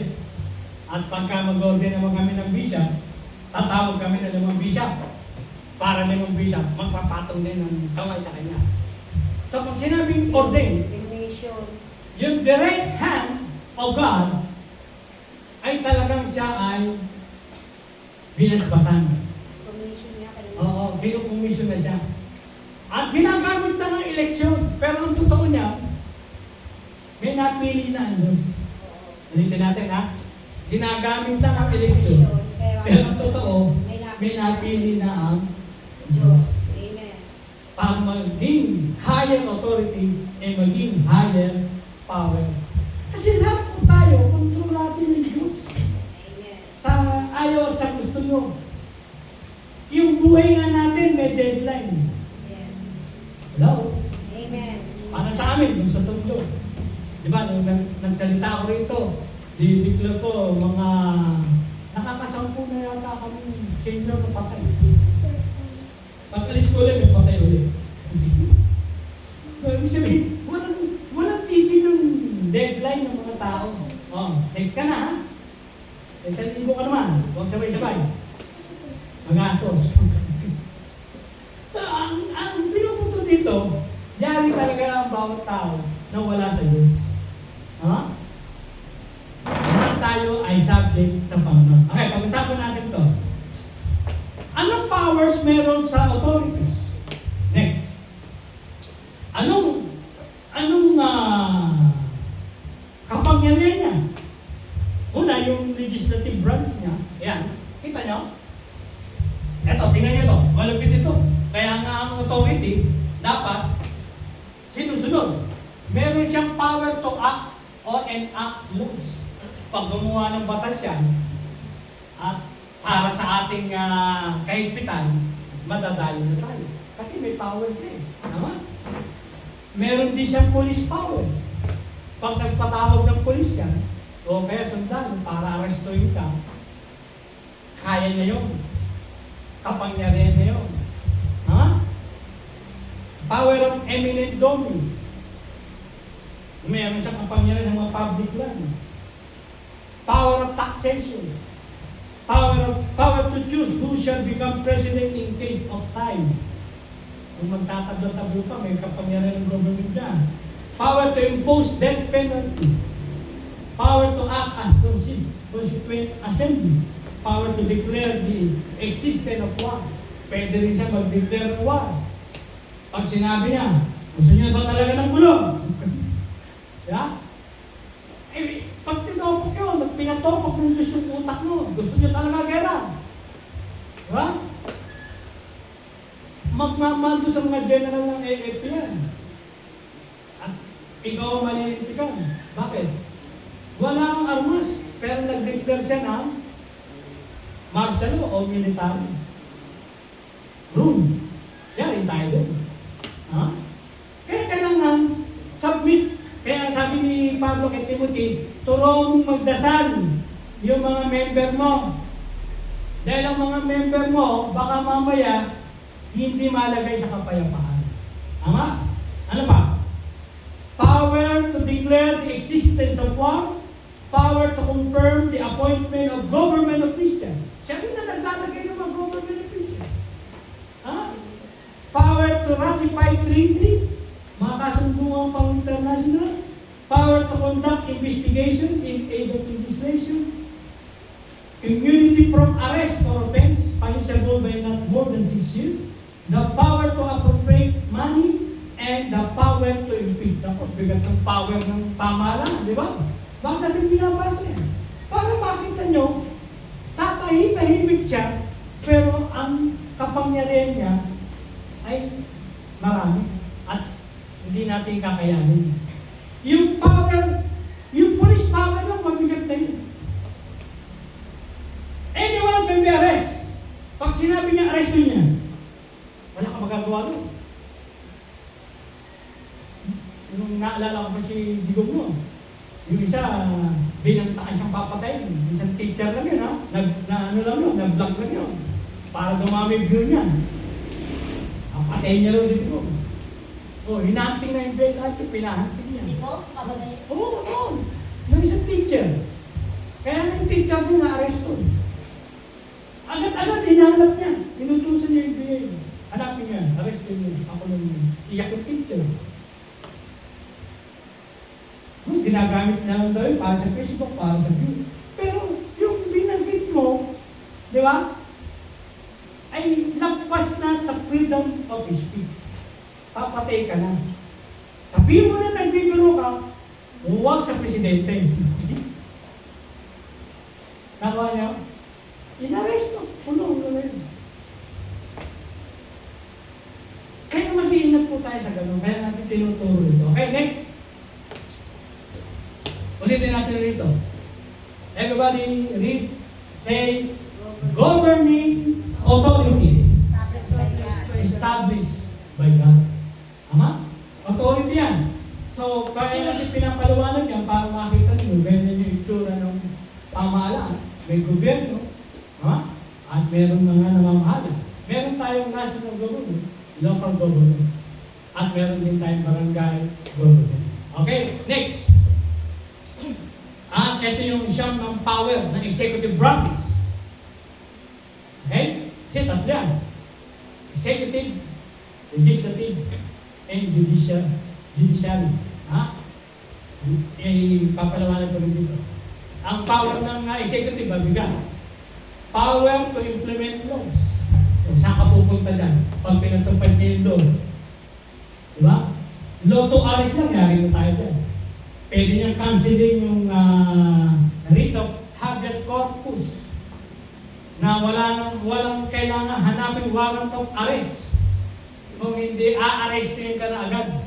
At pagka mag-order naman kami ng bishop, tatawag kami ng 5 bishop. Para 5 bishop, magpapatong din ng kamay sa kanya. So pag sinabing ordained, Ordination. yung direct hand of God ay talagang siya ay binasbasan. Commission niya kanina. Oo, kinukomisyon na siya. At ginagamit lang ang eleksyon. Pero ang totoo niya, may napili na ang Diyos. Ulitin natin ha. Ginagamit lang ang eleksyon. Pero ang totoo, may napili na ang Diyos. Amen. Para maging higher authority ay maging higher power. Kasi lahat po tayo, kontrol natin ng Diyos. Amen. Sa ayaw at sa gusto nyo. Yung buhay nga natin may deadline. Yes. Hello? Amen. Para sa amin, sa tungkol. Di ba, nung nagsalita ako rito, dideclare ko mga nakakasampu na yata kami senior na patay. Pag alis ko ulit, may patay ulit. So, ibig sabihin, walang tigil yung deadline ng mga tao. Oh, next ka na ha? Isang libo ka naman. Huwag sabay-sabay. Magastos. So, ang pinupunto dito, yari talaga ang bawat tao na wala sa Diyos. Ha? Lahat tayo ay subject sa Panginoon. Okay, pag-usapan natin to. Anong powers meron sa authorities? Next. Anong kapangyarihan niya? Una, yung legislative branch niya. Ayan. Kita nyo? Eto, tingnan nyo to. Malapit ito. Kaya nga ang authority, dapat sinusunod. Meron siyang power to act or enact laws. Pag gumawa ng batas yan, at para sa ating kahigpitan, madadali na tayo. Kasi may power siya eh. Tama? Meron din siyang police power. Pag nagpatawag ng police yan, o kaya sundalo para arestuin ka, kaya niya yun. Kapangyarihan niya yun. Ha? Power of eminent domain. Meron siyang kapangyarihan ng mga public land. Power of taxation. Power to choose who shall become president in case of time. Kung magtatabla-tablo pa, may kapangyarihan ng government dyan. Power to impose death penalty. Power to act as constituent assembly. Power to declare the existence of war. Pwede rin siya mag-declare ng war. Pag sinabi niya, gusto niyo ba talaga ng gulong? Yeah? Eh, pag tinopok yun, pinatopok ng Diyos yung utak mo, gusto niyo talaga gera. Diba? Magmamando sa mga general ng AFP yan. At ikaw ang maninintikan. Bakit? Wala kang armas, pero nag-declare siya ng martial law o military rule. Yan, tayo doon. Ha? Kaya kailangan submit. Kaya sabi ni Pablo kay Timothy, turong magdasal yung mga member mo. Dahil ang mga member mo, baka mamaya, hindi malagay sa kapayapaan. Tama? Ano pa? Power to declare the existence of war, power to confirm the appointment of government officials. Siya rin na naglalagay ng mga government officials. Ha? Power to ratify treaty, mga kasunduang pang international. Power to conduct investigation in aid of legislation. Immunity from arrest or offense, punishable by not more than 6 years. The power to appropriate money and the power to impeach. Ako, bigat ng power ng pamahalaan, di ba? Bakit natin binabasa yan? Para makita nyo, tahimik siya, pero ang kapangyarihan niya ay marami at hindi natin kakayanin. Yung power, yung police power lang, mabigat na yun. Anyone can be arrested. Pag sinabi niya, arresto niya, wala ka magagawa doon. Nung naalala ko pa si Digong mo, yung isa, binantaan siyang papatayin. Isang teacher lang yun, ha? Nag-block lang yun. Para dumami view niya. Ang patayin niya lang si Digong. Oh, hinanting na yung bail at pinahanting niya. Hindi ko, mabagay. Oo. Yung isang teacher. Kaya yung teacher doon na-arresto. Agad-agad, hinahanap niya. Inutusan niya yung BA. Hanapin niya, arresto niya. Ako lang yun. Iyak yung teacher. Ginagamit na lang daw yun para sa Facebook, para sa view. Pero yung binanggit mo, di ba, ay lagpas na sa freedom of speech. Papatay ka na. Sabihin mo na nagbibiro ka, huwag sa presidente. Nakuha niya? Inarrest mo. Kulong mo na yun. Kaya mag-iingat po tayo sa ganun. Kaya natin tinuturo ito. Okay, next. Ulitin natin rito. Everybody read, say, governing authority established by God. Tama? Authority yan. So, kaya natin pinapaliwanag yan para makita nyo, ganyan yung itsura ng pamahalaan. May gobyerno, at meron mga namamahala. Meron tayong national government, local government, at meron din tayong barangay government. Okay, next. At ito yung siyam ng power ng executive branch. Okay? Kasi tatlo yan. Executive, legislative, and judiciary. Papalawanan ko rin dito. Ang power ng executive, mabigat. Power to implement laws. So, saan ka pupunta dyan? Pag pinatupad niya yung law. Diba? Law to arrest lang, yari na tayo dyan. Pwede niyang cancelling yung writ of habeas corpus na walang kailangan hanapin warrant of arrest. Kung hindi, a-arrestin ka na agad.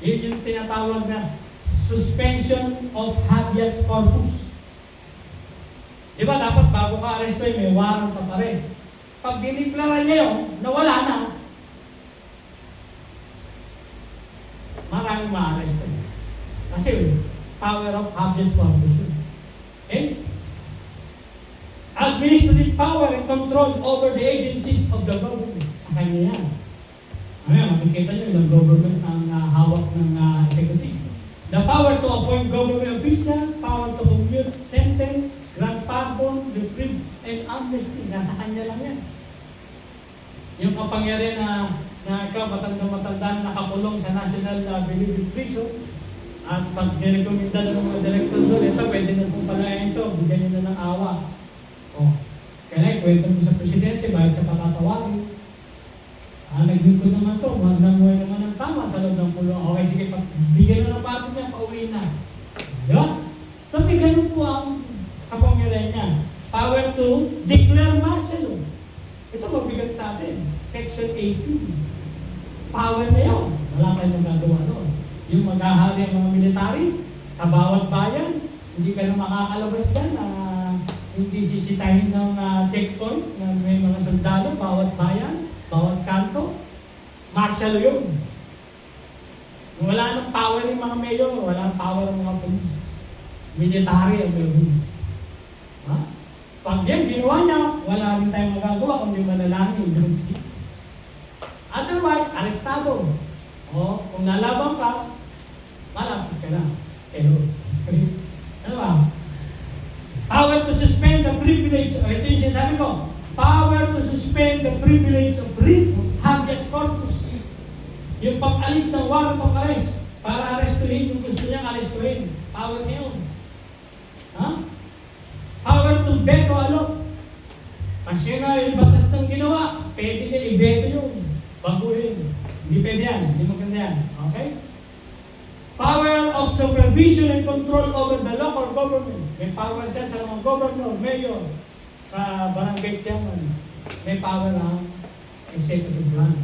Yun yung tinatawag na suspension of habeas corpus. Di ba dapat bago ka arrestin, may warrant of arrest. Pag dineklara niya yun, nawala na, maraming ma-arrestin. Kasi power of habeas corpus. Okay? Administrative power and control over the agencies of the government. Sa kanya yan. Makikita nyo, yung government ang hawak ng executive. The power to appoint government official, power to commute sentence, grant pardon, reprieve, and amnesty. Nasa kanya lang yan. Yung kapangyarihan na ikaw matanda na nakakulong sa National Bilibid Prison, at pag nirekomenda ng mga director doon, ito pwede na pong palayan ito, bigyan nyo na ng awa. O, kaya kwento mo sa presidente, bakit sa patatawagin? Naglingkod naman to, namuhay naman ng tama sa loob ng kulong. Okay, sige, bigyan na ng pardon niya, pauwi na. Diba? So, may ganun po ang kapangyarihan niya. Power to declare martial law. Ito mabigat sa atin. Section 18. Power na yun. Wala tayong magagawa doon. Yung maghahari ang mga military sa bawat bayan, hindi ka na makakalabas dyan na hindi sisitahin ng checkpoint na may mga sundalo, bawat bayan, bawat kanto. Martial law yun. Wala nang power yung mga mayor, wala nang power ng mga police. Military ang meron. Ha? Pag yan, ginawa niya, wala rin tayong magagawa kundi manalangin. Otherwise, arestado. O, kung nalaban ka, malapit ka na. Pero, ano ba? Power to suspend the privilege. O, ito yung sinasabi ko. Power to suspend the privilege of writ habeas corpus. Yung pag-alis ng warrant of arrest para arestuhin yung gusto niyang arestuhin. Power niya yun. Ha? Power to veto a law. Kasi na yung batas ng ginawa, pwede niya i-veto yun. Baguhin. Hindi pwede yan. Hindi maganda yan. Okay? Power of supervision and control over the local government. May power siya sa mga governor, mayor, sa barangay chairman. May power ang executive branch.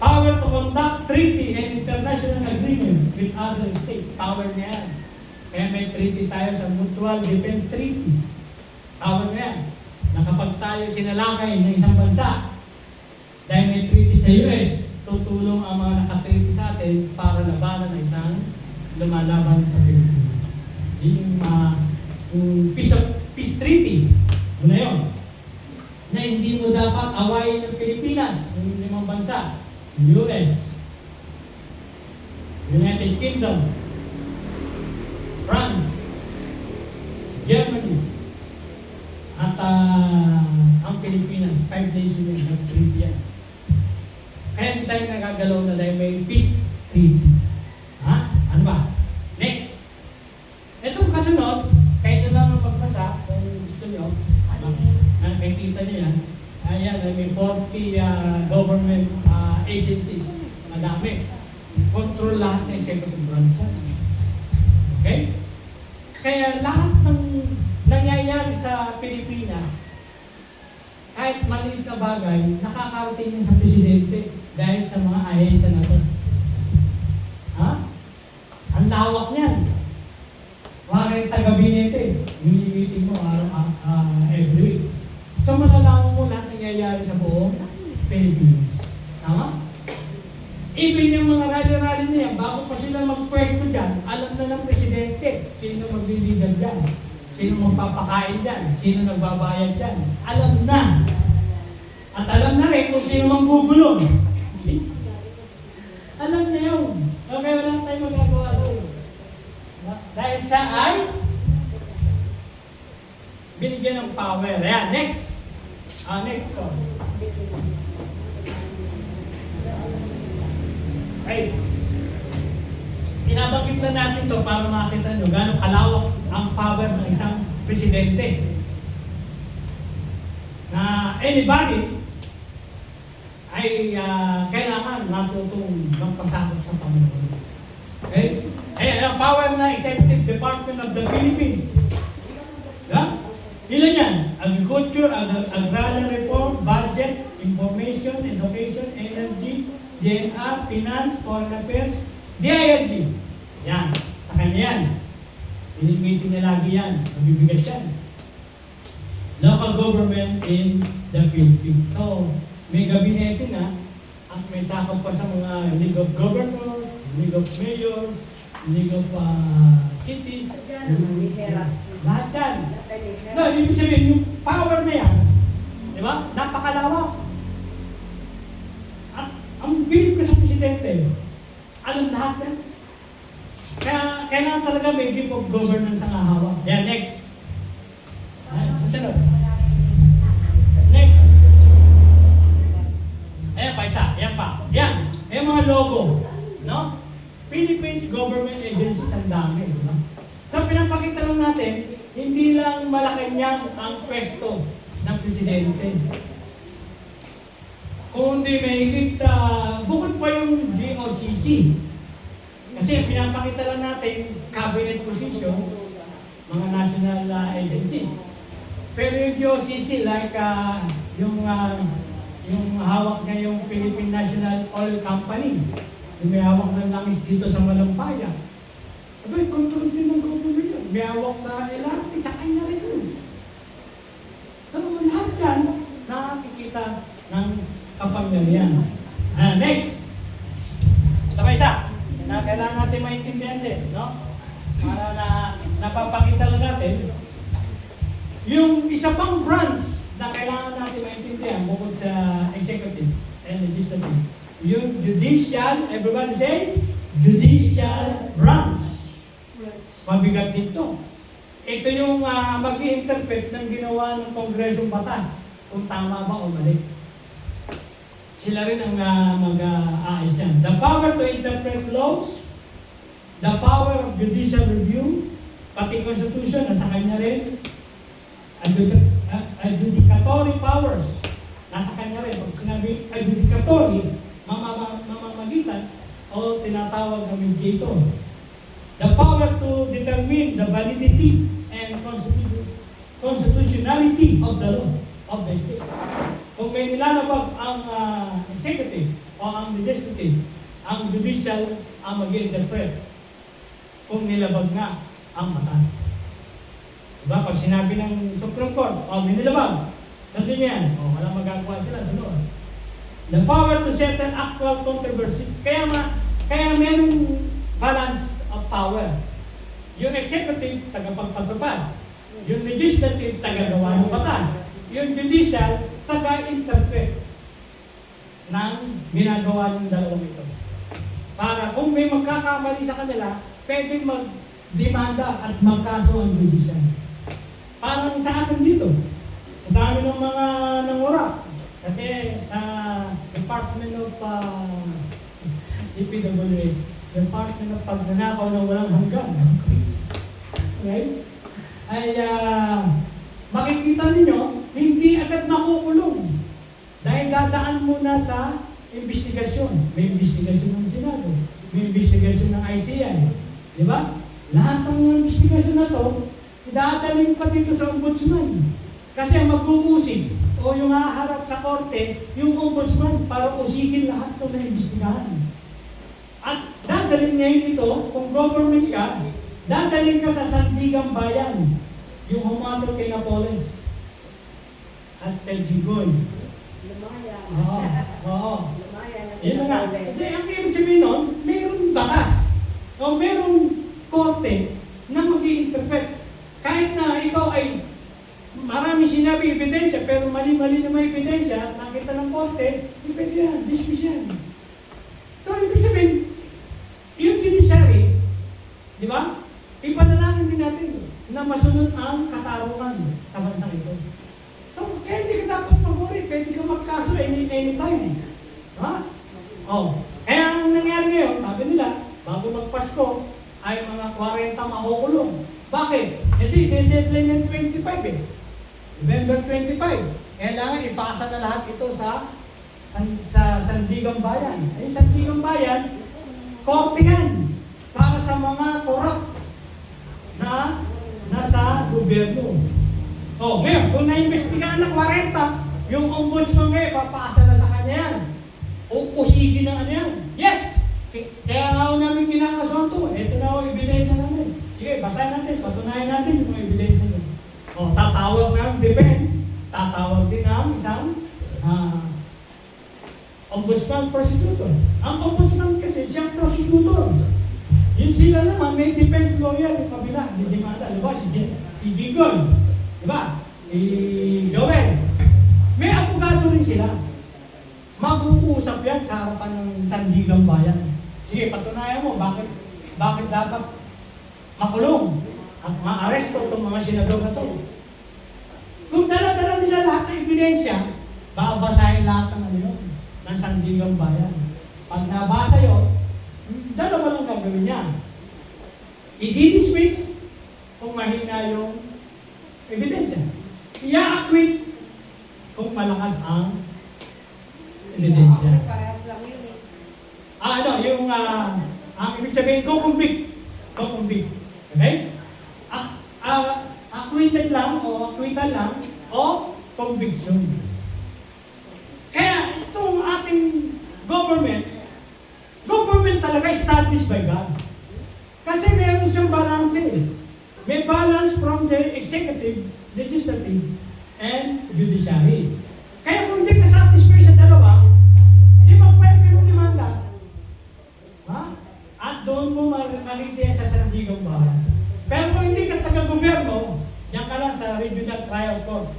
Power to conduct treaty and international agreement with other states. Power niya yan. Kaya may treaty tayo sa Mutual Defense Treaty. Power niya yan. Na kapag tayo sinalakay ng isang bansa, dahil may treaty sa US, tutulong ang mga nakatreaty sa atin para labanan ng isang lumalaban sa Pilipinas. Yung peace treaty, ano yun? Na hindi mo dapat awayin ng Pilipinas, ng limang bansa, US, United Kingdom, France, Germany, at ang Pilipinas, 5 nations yung nag-treaty yan. Kaya hindi tayo nagagalaw na dahil may peace treaty. Ha? Ano ba? Next. Itong kasunod, kahit na lang ang pagbasa, kung gusto nyo, nakikita nyo yan, ayan, may 40 government agencies, madami. Control lahat ng executive branch. Okay? Kaya lahat ng nangyayari sa Pilipinas, kahit maliit na bagay, nakakarating yan sa presidente dahil sa mga ahensya natin. Ha? Ang lawak niyan. Mga taga-binete, mini-meeting mo every week. So malalaman mo lahat nangyayari sa buong Pilipinas. Tama? Even yung mga rally-rally na yan, bago pa sila mag-pwesto dyan, alam na ng presidente sino maglilider dyan, sino magpapakain dyan, sino nagbabayad dyan. Alam na. At alam na rin kung sino manggugulong. Alam na yun. Okay, wala tayong magagawa doon. Dahil siya ay binigyan ng power. Ayan, next. Next ko. Okay. Inabanggit na natin to para makita nyo gano'ng kalawak ang power ng isang presidente. Na anybody ay kailangan natutong magpasakot sa Panginoon. Okay? Ayan, ang power na Executive Department of the Philippines. Yeah? Ilan yan? Agriculture, Agrarian Reform, Budget, Information, Education, Energy, DNR, Finance, Foreign Affairs, DILG. Yan. Sa kanya yan. Meeting na lagi yan. Mabibigat yan. Local government in the Philippines. So, may gabinete na at may sakop pa sa mga League of Governors, League of Mayors, League of Cities. Lahat yan. No, ibig sabihin, yung power na yan, di ba? Napakalawak. At ang bilib ko sa presidente, alam lahat yan. kailangan talaga may gift of governance ang hahawak. Yan, next. Susunod. Next. Ayan pa, isa. Ayan pa. Yan. Ayan mga logo. No? Philippines government agencies ang dami. No? So, pinapakita lang natin, hindi lang Malacanang ang pwesto ng presidente. Kundi may higit, bukod pa yung GOCC. Kasi pinapakita lang natin cabinet positions, mga national agencies. Pero yung GOCC, like yung hawak niya yung Philippine National Oil Company, yung may hawak ng langis dito sa Malampaya. Abay, control din ng government yun. May hawak sa LRT, sa kanya rin yun. So, lahat yan, nakakikita ng kapangyarihan. Next. Ito pa isa, na kailangan natin maintindihan din, no? Para na napapakita lang natin, yung isa pang branch na kailangan natin maintindihan bukod sa executive and legislative, yung judicial, everybody say, judicial branch. Mabigat dito. Ito yung mag-i-interpret ng ginawa ng Kongresong batas, kung tama ba o mali. Sila rin ang mag-aayos yan. The power to interpret laws, the power of judicial review, pati constitution, nasa kanya rin. Adjudicatory powers, nasa kanya rin. Pag sinabi adjudicatory, mamamagitan o tinatawag na mediator. The power to determine the validity and constitutionality of the law of the state. Kung may nilalabag ang executive o ang legislative, ang judicial ang mag-interpret kung nilabag nga ang batas. Diba? Pag sinabi ng Supreme Court, may nilabag, nandun yan, walang magagawa sila, sunod. The power to settle actual controversies. Kaya merong balance of power. Yung executive, tagapagpatupad. Yung legislative, tagagawa ng batas. Yung judicial, taga-interpret ng ginagawa ng dalawang ito. Para kung may magkakamali sa kanila, pwedeng mag-demanda at magkaso ang judicial. Parang sa atin dito, sa dami ng mga nangura, kasi sa Department of DPWH, Department of Pagnanakaw na walang hanggan. Okay? Ay, makikita ninyo, hindi agad makukulong. Dahil dadaan muna sa investigasyon. May investigasyon ng Senado, may investigasyon ng ICI. Di ba? Lahat ng mga investigasyon na to, idadaling pa dito sa ombudsman. Kasi ang mag-uusig o yung haharap sa korte, yung ombudsman para usigin lahat ito na investigahan. At dadalhin ngayon ito, kung government ka, dadalhin ka sa Sandigang Bayan, yung humatol kay Napoles at kay Jigoy. Lumaya. Oo. Lumaya na Yun na nga. Napoles. Kasi ang ibig sabihin nun, mayroong batas o mayroong korte na mag-i-interpret. Kahit na ikaw ay marami sinabi ebidensya, pero mali-mali na may ebidensya, nakita ng korte, hindi pwede yan, dismiss yan. So, ibig sabihin, yung judiciary, di ba? Ipanalangin din natin na masunod ang katarungan sa bansang ito. So, kaya hindi ka dapat mag-worry, pwede ka magkaso anytime. Ha? Oh. Kaya ang nangyari ngayon, sabi nila, bago magpasko, ay mga 40 makukulong. Bakit? Kasi deadline ng 25 eh. November 25. Kailangan ipasa na lahat ito sa Sandigang Bayan. Ay, Sandigang Bayan, korte yan para sa mga korap na nasa gobyerno. Ngayon, kung naimbestigahan na 40, yung ombudsman ngayon, papasa na sa kanya yan. Usigin na ano yan. Yes! Kaya nga ako namin kinakasuhan to. Ito na ako, ebidensya namin. Sige, basahin natin, patunayan natin yung mga ebidensya nyo. Tatawag ng defense, tatawag din ng isang ombudsman prosecutor. Ang ombudsman kasi siyang prosecutor. Yun sila naman, may defense lawyer yung kabila, hindi demanda. Diba? Si Jigoy. Diba? Si Joel. May abogado rin sila. Mag-uusap yan sa harapan ng Sandigang Bayan. Sige, patunayan mo, bakit dapat makulong at ma-aresto itong mga senador na to. Kung dala-dala nila lahat ng ebidensya, babasahin lahat ng ano yun, ng Sandigang Bayan. Pag nabasa yun, dalawa lang gagawin niya. I-dismiss kung mahina yung ebidensya. I-acquit kung malakas ang ebidensya. Parehas lang yun eh. Ang ibig sabihin, convict. Okay? Acquitted lang o acquittal lang o conviction. Kaya itong ating government talaga established by God. Kasi meron siyang balance eh. May balance from the executive, legislative, and judiciary. Kaya kung hindi ka satisfied sa dalawa, di mag-file ka ng demanda. Ha? At doon mo makikita sa Sandigang Bayan. Pero kung hindi ka taga-gobyerno, yan ka lang sa Regional Trial Court,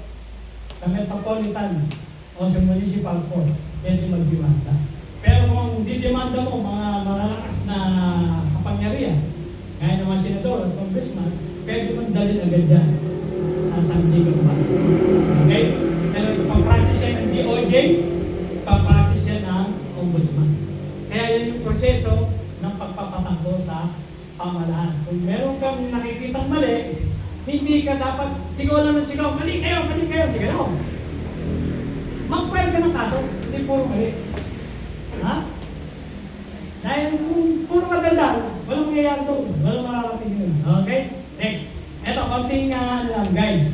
sa Metropolitan o sa Municipal Court, pwede mag-demanda. Pero kung di-demanda mo mga malalakas na kapangyarihan, kaya naman senador at congressman, pwede mong dalhin agad yan sa Sandigang Bayan. Okay? Pero ipaprocess yan ng DOJ, ipaprocess yan ng ombudsman. Kaya yan yung proseso ng pagpapatanggo sa pamahalaan. Kung meron kang nakikitang mali, hindi ka dapat sigaw lang ng sigaw, mali kayo, hindi gano'n. Mag-file ka ng kaso, hindi puro mali. Ha? Dahil kung puro kadaldal, walang mangyayari doon, walang mararating yun. Okay? Next. Ito, konting lang guys.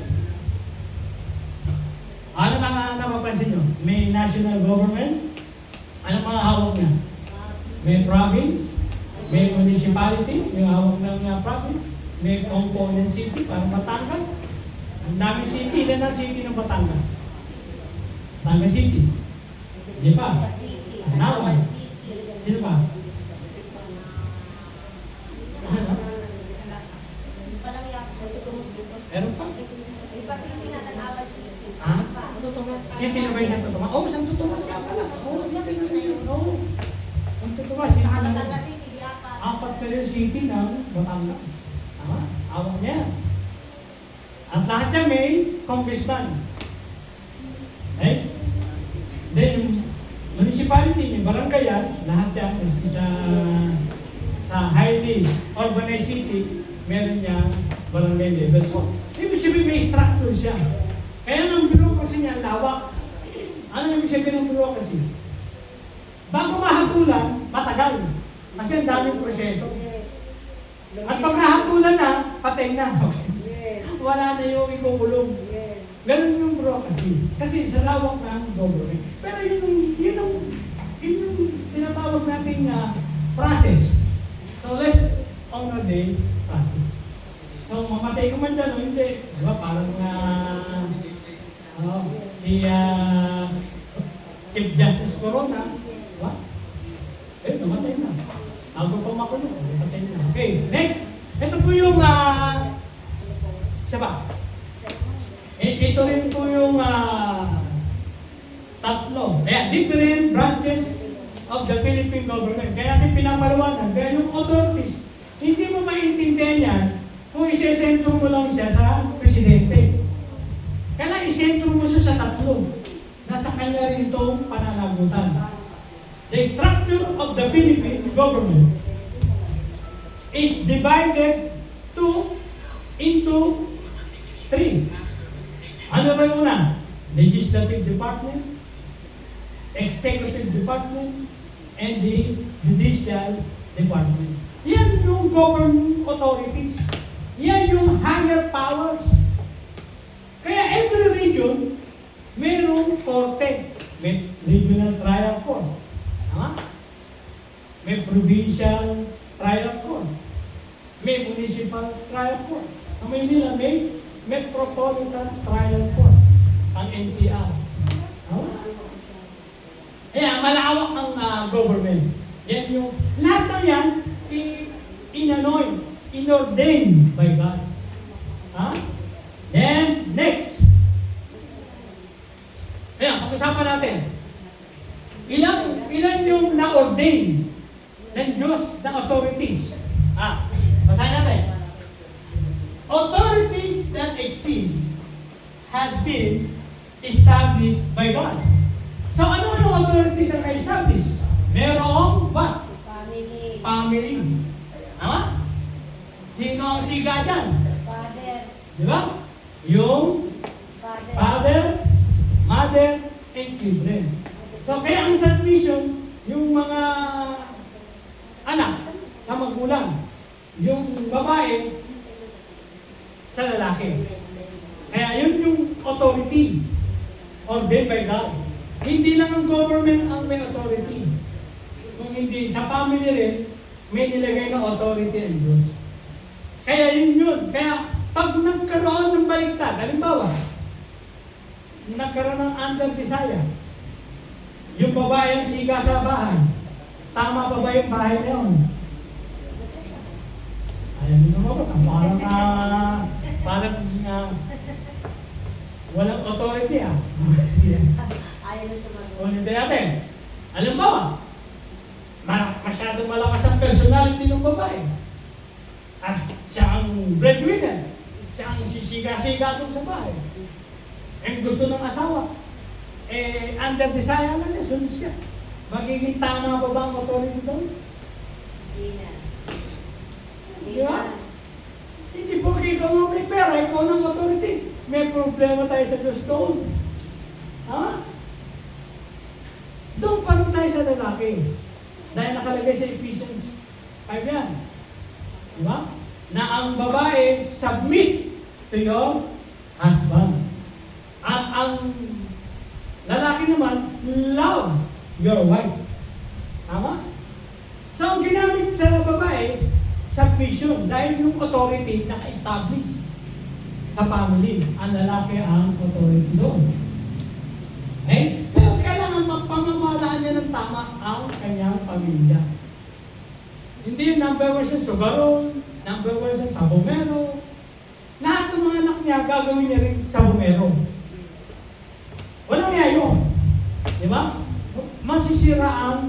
Ano mga napapansin nyo? May national government. Ano mga hawak niya? May province, may municipality, yung hawak ng province, may component city, parang Batangas. Ang dami city, ilan ang city ng Batangas? Batangas City. Di ba? City, Anawan. City. Sino ba? Palang yan, sa tutumus dito. Meron pa? Iba City nga, Tanawan City. Ha? Tutumus. City na ba yung Santo Tomas? Oo, Santo Tomas ka pala. Oo, City na yun. Oo. Santo Tomas, City Saka na yun. Batangas City, di apat. Apat pa yung city ng Batangas. Tama? Awak niya. At lahat niya may congressman. Okay? Then, municipality, may barangay yan, lahat yan sa highly urbanized city, meron niya barangay level. So, ibig sabihin may structure siya. Kaya ng bureaucracy niya, lawak. Ano ibig sabihin ng bureaucracy? Bago mahatulan, matagal. Kasi ang daming proseso. At pag nahatulan na, patay na. Wala na yung ikukulong. Ganun yung bureaucracy. Kasi sa lawak ng government. Pero yun yung tinatawag nating process. So let's honor the process. So mamatay ka man dyan o hindi. Diba parang si Chief Justice Corona. Diba? Namatay na. Bago pa makulong. Namatay na. Okay, next. Ito po yung isa ba? Ito rin po yung tatlo. Ayan, different branches of the Philippine government. Kaya natin pinapalawanan. Kaya yung authorities, hindi mo maintindihan yan kung isesentro mo lang siya sa presidente. Kaya isentro mo siya sa tatlo. Nasa kanya rin itong pananagutan. The structure of the Philippines government is divided into three. Ano ba yung una? Legislative Department, Executive Department, and the Judicial Department. Yan yung government authorities. Yan yung higher powers. Kaya every region, mayroong korte. May regional trial court. Tama? May provincial trial court. May municipal trial court. Sa Maynila, may Metropolitan Trial Court, ang NCR. Kaya malawak ang government. Yan yung, lahat ng yan, inordain by God. Then, next. Ayan, pag-usapan natin. Ilan yung na-ordain ng Diyos, ng authorities? Basahin natin. authorities that exist have been established by God. So ano-ano authorities ang na-establish? Merong what? Family. Family. Tama? Sino ang siga dyan? Father. Di ba? Yung Father. father, mother, and children. So kaya ang submission, yung mga anak sa magulang, yung babae sa lalaki. Kaya yun yung authority ordained by God. Hindi lang ang government ang may authority. Kung hindi, sa family rin, may nilagay na authority ang Diyos. Kaya yun. Kaya pag nagkaroon ng baliktad, halimbawa, nagkaroon ng under desire, yung babae ang siga sa bahay, tama pa ba yung bahay na yun? Ayaw nyo naman ba? Parang walang authority Ayaw na sumagot. Ulitin natin. Alam ba? Masyadong malakas ang personality ng babae. At siya ang breadwinner. Siya ang sisiga-siga doon sa bahay. Ang gusto ng asawa. Under desire na siya, sunod siya. Magiging tama pa ba ang authority doon? Hindi na. Hindi Di ba? na. Hindi po ikaw ang may pera, ikaw ng authority. May problema tayo sa Diyos doon. Ha? Doon pa rin tayo sa lalaki. Dahil nakalagay sa Ephesians 5 yan. Di ba? Na ang babae, submit to your husband. At ang lalaki naman, love your wife. Tama? So, ang ginamit sa babae, submission. Dahil yung authority naka-establish sa family. Ang lalaki ang authority doon. Okay? Pero kailangan mapamamalaan niya ng tama ang kanyang pamilya. Hindi yung number one siya sugaron, number one siya sabomero. Lahat ng mga anak niya, gagawin niya rin sabomero. Walang niya yun. Di ba? Masisira ang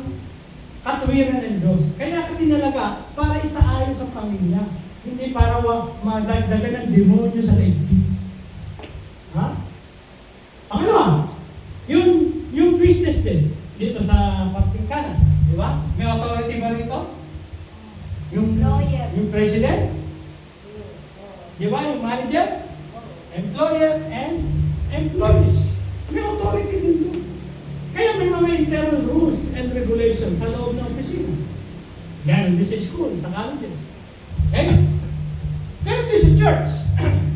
katuwiran ng Diyos. Kaya ka tinalaga para isaayos sa pamilya. Hindi para madagdagan ng demonyo sa daigdig. Ha? Pangalawa, yung business din dito sa parting kanan, di ba? May authority ba rito? Yung Lawyer. yung president, di ba? Yung manager, employer, and employees. May authority din doon. Kaya may mga internal rules and regulations sa loob ng opisina. Ganon din sa school, sa colleges. Okay? Pero din sa church,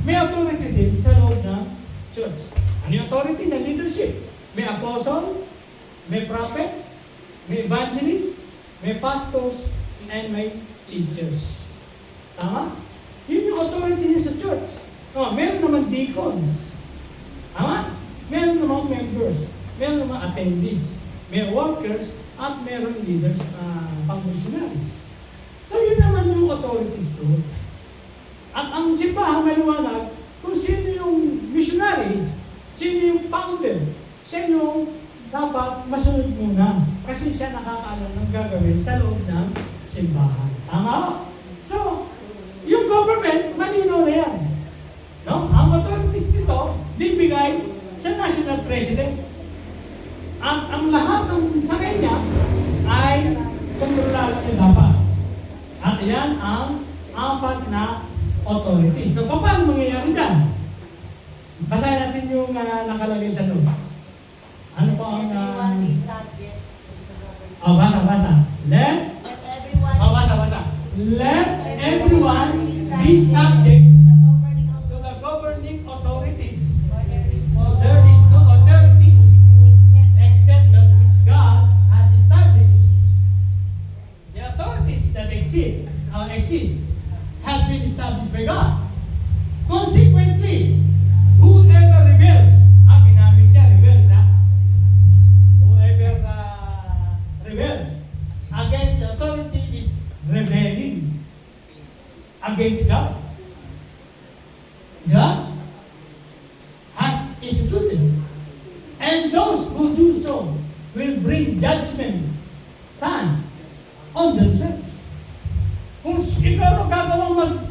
may authority din sa loob ng church. Ano yung authority ng leadership? May apostle, may prophet, may evangelist, may pastors, and may teachers. Tama? Yun yung authority niya sa church. Meron naman deacons. Tama? Meron naman members. Meron naman attendees. May workers, at meron leaders, pang-missionaries. So yun naman yung authorities doon. At ang simbahan maliwanag kung sino yung missionary, sino yung founder, siya yung dapat masunod muna. Kasi siya nakakaalam ng gagawin sa loob ng simbahan. Tama ba? So, yung government, malinaw na yan. No? Ang authorities nito, bibigay sa national president. At ang lahat ng sa kanya ay kontrolado niya dapat. At yan ang apat na authority. So, paano mangyayari dyan? Basahin natin yung nakalagay sa loob. Ano po ang... Everyone be subject to the government. basa. Let Let everyone be subject to to the governing authorities. for there is For there is no authorities except that which God has established. The authorities that exist have been established by God. Consequently, whoever rebels, ginamit niya, rebels, whoever rebels against the authority is rebelling against God. God has instituted. And those who do so will bring judgment, saan? On themselves. Kung ikaw ang gagawang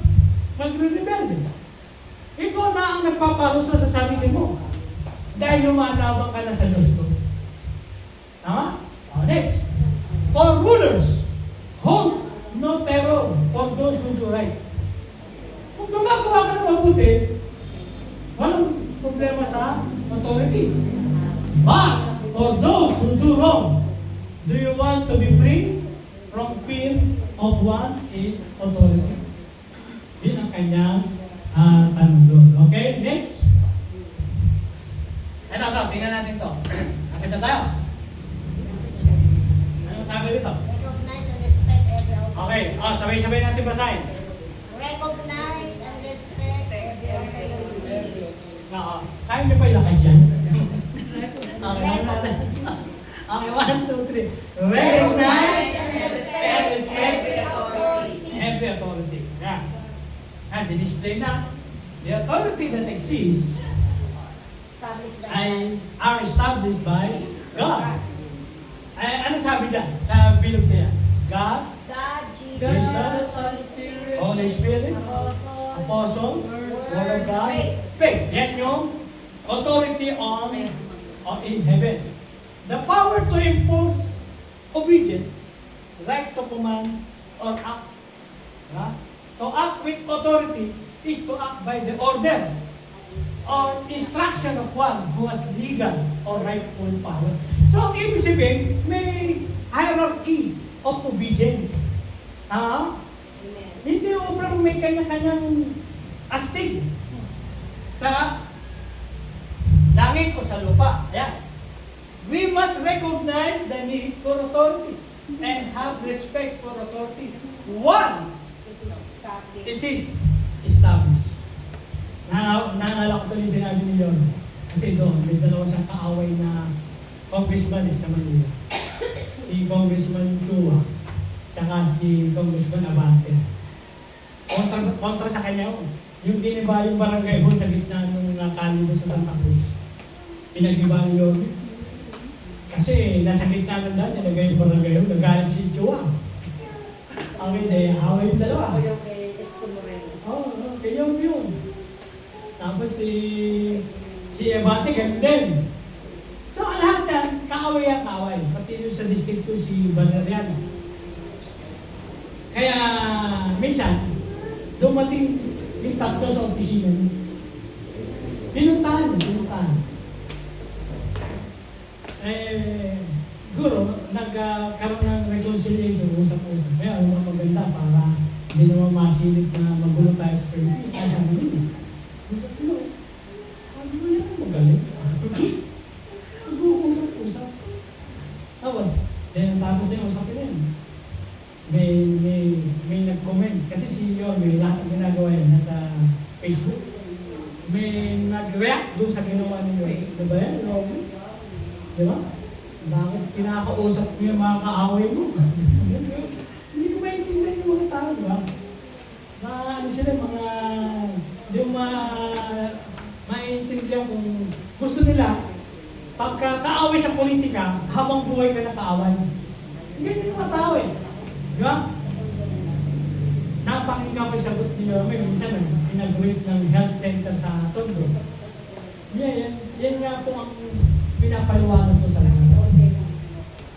magre-rebelde, Ikaw na ang nagpaparusa sa sarili mo. Dahil lumalabang ka na sa Diyos ko. Tama? Next. For rulers, hold no terror for those who do right. Kung gumagawa ka ng mabuti, walang problema sa authorities. But for those who do wrong, do you want to be free from fear of one in authority? Yun ang kanyang tanong doon. Okay, next. Ito, tingnan natin to. Nakita tayo. Anong sabi dito? Recognize and respect every authority. Okay, sabay-sabay natin basahin. Recognize and respect every authority. Oo. Kaya niyo pa ilakas yan? Okay, okay, 1, 2, 3. Recognize and and respect every authority. every authority. Yeah. And the-display na. The authority that exists Established by are established by God. Ay, ano sabi dyan? Sa bilog na yan? God, God, Jesus, Jesus, Holy Spirit, Holy Spirit, Apostle, Apostles, Word of God, faith. Yan yung authority on in heaven. The power to impose obedience, right to command or act. Yeah? To act with authority is to act by the order or instruction of one who has legal or rightful power. So, ang ibig sabihin, may hierarchy of obedience. Amen. Hindi ubrang may kanya-kanyang astig sa langit o sa lupa. Ayan. We must recognize the need for authority and have respect for authority once This is established. it is established. Naalala ko ito yung sinabi ni Leon. Kasi doon, may dalawa siyang kaaway na congressman sa Manila. Si Congressman Chua, tsaka si Congressman Abante. Kontra sa kanya yun. Yung diniba yung barangay hall sa gitna ng kalibo sa Santa Cruz. Pinag-iba ni Yorme. Kasi nasa gitna ng daan, nilagay yung barangay hall, nagalit si Chua. Okay, dahil away yung dalawa. Ako yung kay Isko Moreno. Oo, kaya yun. Tapos si Abante, ganun din. So, ang lahat yan, kaaway ang kaaway. Pati yung sa district ko, si Valeriano. Kaya, minsan, dumating yung tatlo sa opisina. Pinuntahan. Siguro, nagkaroon ng reconciliation, usap-usap. Kaya, ang maganda para hindi naman masilip na magulo tayo sa Pilipinas. Kaya sabi nila, sabi mo yan, magaling. Mag-uusap-usap. Tapos na yung usapin na yun. May nag-comment. Kasi si Leon, may lahat ng ginagawa yan nasa Facebook. May nag-react doon sa ginawa ni Leon. Diba yan? Diba? Bakit pinakausap mo yung mga kaaway mo? Hindi ko maintindihan yung mga tao, diba? Ano sila, hindi mo maintindihan kung gusto nila, pagka kaaway sa politika, habang buhay ka na kaaway. Ganyan yung mga tao eh. Di ba? Napakinggan ko yung sagot ni Yorme, minsan pinag-rate ng health center sa Tondo. Yan nga po ang pinapaliwanag ko sa lahat.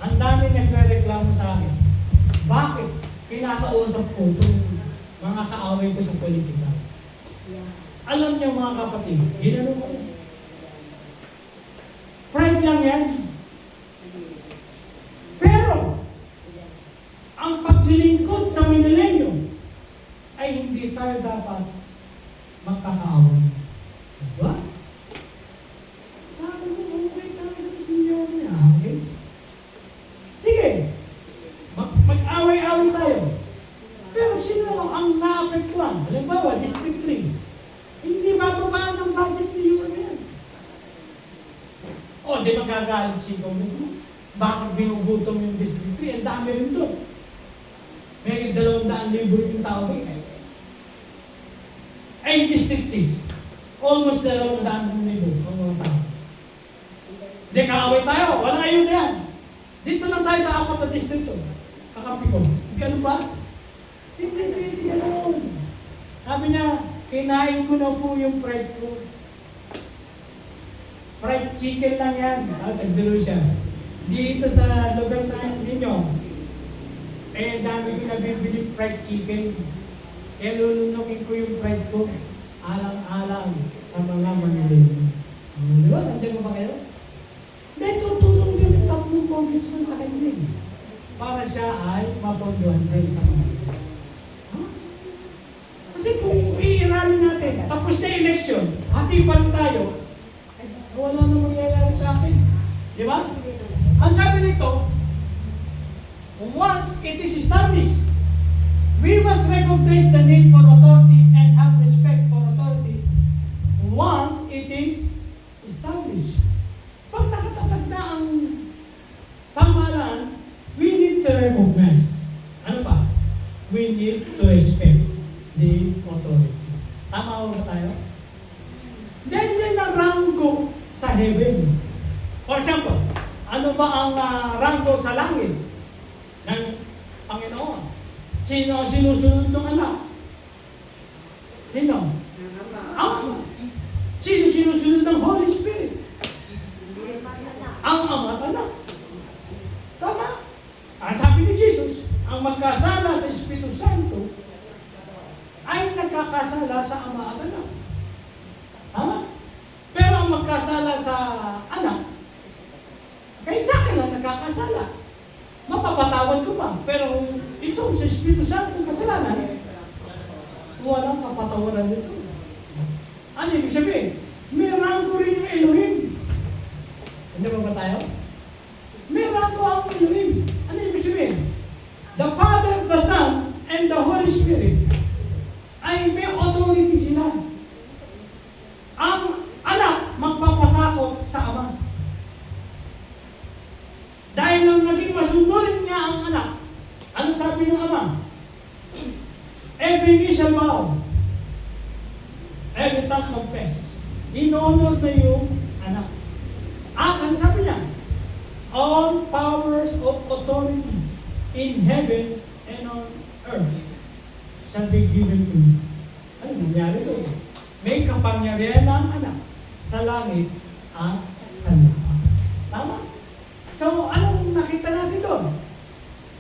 Ang dami nagre-reklamo sa akin. Bakit? Pinakausap ko itong mga kaaway ko sa politika. Alam niyo mga kapatid, ginano ko. Pride lang yan. Pero, ang paglilingkod sa Manilenyo ay hindi tayo dapat magkakaaway. Diba? Sabi mo, okay, tayo na si Leon niya, okay? Sige, mag-away-away tayo. Pero sino ang naapektuhan? Halimbawa, District 3. Hindi mababaan ang budget ni Leon yan. O, di magagalit si Congressman. Bakit binugutom yung District 3? Ang dami rin doon. May 200,000 yung tao eh. Ay, District 6. Almost 200,000 ang mga tao. Di kaaway tayo. Walang ayun yan. Dito lang tayo sa 4 na distrito. Kakampi ko. Ganun ba? Hindi gano'n. Sabi niya, Kinain ko na po yung fried food. Fried chicken lang yan. Nagbiro siya. Dito sa lugar na ninyo, dami ko nabibili fried chicken. Lulunukin ko yung fried food. Alang-alang sa mga Manila. Di ba? Nandiyan mo ba kayo? Dahil tutulong din ang tatlong congressman sa kanya. Para siya ay mapondohan din sa mga. Kasi kung iiralin natin, tapos na election, hatipan tayo, wala na mangyayari sa akin. Di ba? Ang sabi nito, once it is established, we must recognize the need for authority and have respect for authority once it is established. Pag nakatatag na ang pamahalaan, we need to recognize. Ano ba? We need to respect the authority. Tama ba tayo? Dahil yan ang ranggo sa heaven. For example, ano ba ang ranggo sa langit ng Panginoon? Sino ang sinusunod ng anak? Sino? Ang sino sinusunod ng Holy Spirit? Ang Ama at Anak. Tama? Ang sabi ni Jesus, ang magkasala sa Espiritu Santo ay nagkakasala sa Ama at Anak. Tama? Pero ang magkasala sa anak, kahit sa akin lang nagkakasala. Mapapatawad ko pa. Pero ito sa Espiritu Santo kasalanan, walang kapatawaran nito. Ano ibig sabihin? May ranggo rin yung Elohim. Hindi ba tayo? May ranggo ang Elohim. Ano ibig sabihin? The Father, the Son, and the Holy Spirit ay may authority sila. Ang anak magpapasakot sa ama. Dahil nang naging masunurin niya ang anak, ano sabi ng ama? Every knee shall bow. Every tongue confess. In-honor na yung anak. At ano sabi niya? All powers of authorities in heaven and on earth shall be given to me. Ano nangyari doon? May kapangyarihan ng anak sa langit at sa lupa. Tama? So, anong nakita natin doon?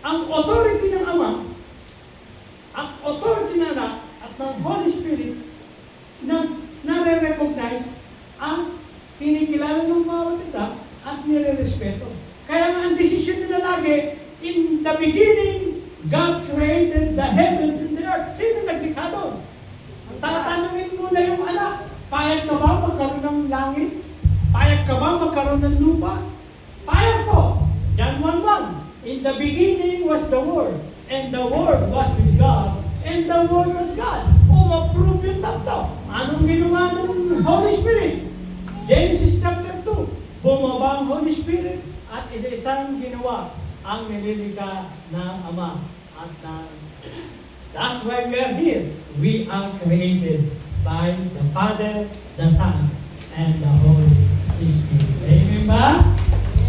Ang authority ng Ama, ang authority ng anak at ng Holy Spirit na nare-recognize ang kinikilala ng bawat isa at nire-respeto. Kaya nga ang desisyon nila lagi, in the beginning, God created the heavens and the earth. Sino naglikha doon? Tatanungin mo na yung anak, payag ka ba magkaroon ng langit? Payag ka ba magkaroon ng lupa? Payag po. John 1:1. In the beginning was the Word, and the Word was with God, and the Word was God. Ma-prove yung tatlo. Anong ginawa ng Holy Spirit? Genesis chapter 2. Bumaba ang Holy Spirit at isa-isang ginawa ang nililikha ng Ama at ng That's why we are here. We are created by the Father, the Son, and the Holy Spirit. Amen ba?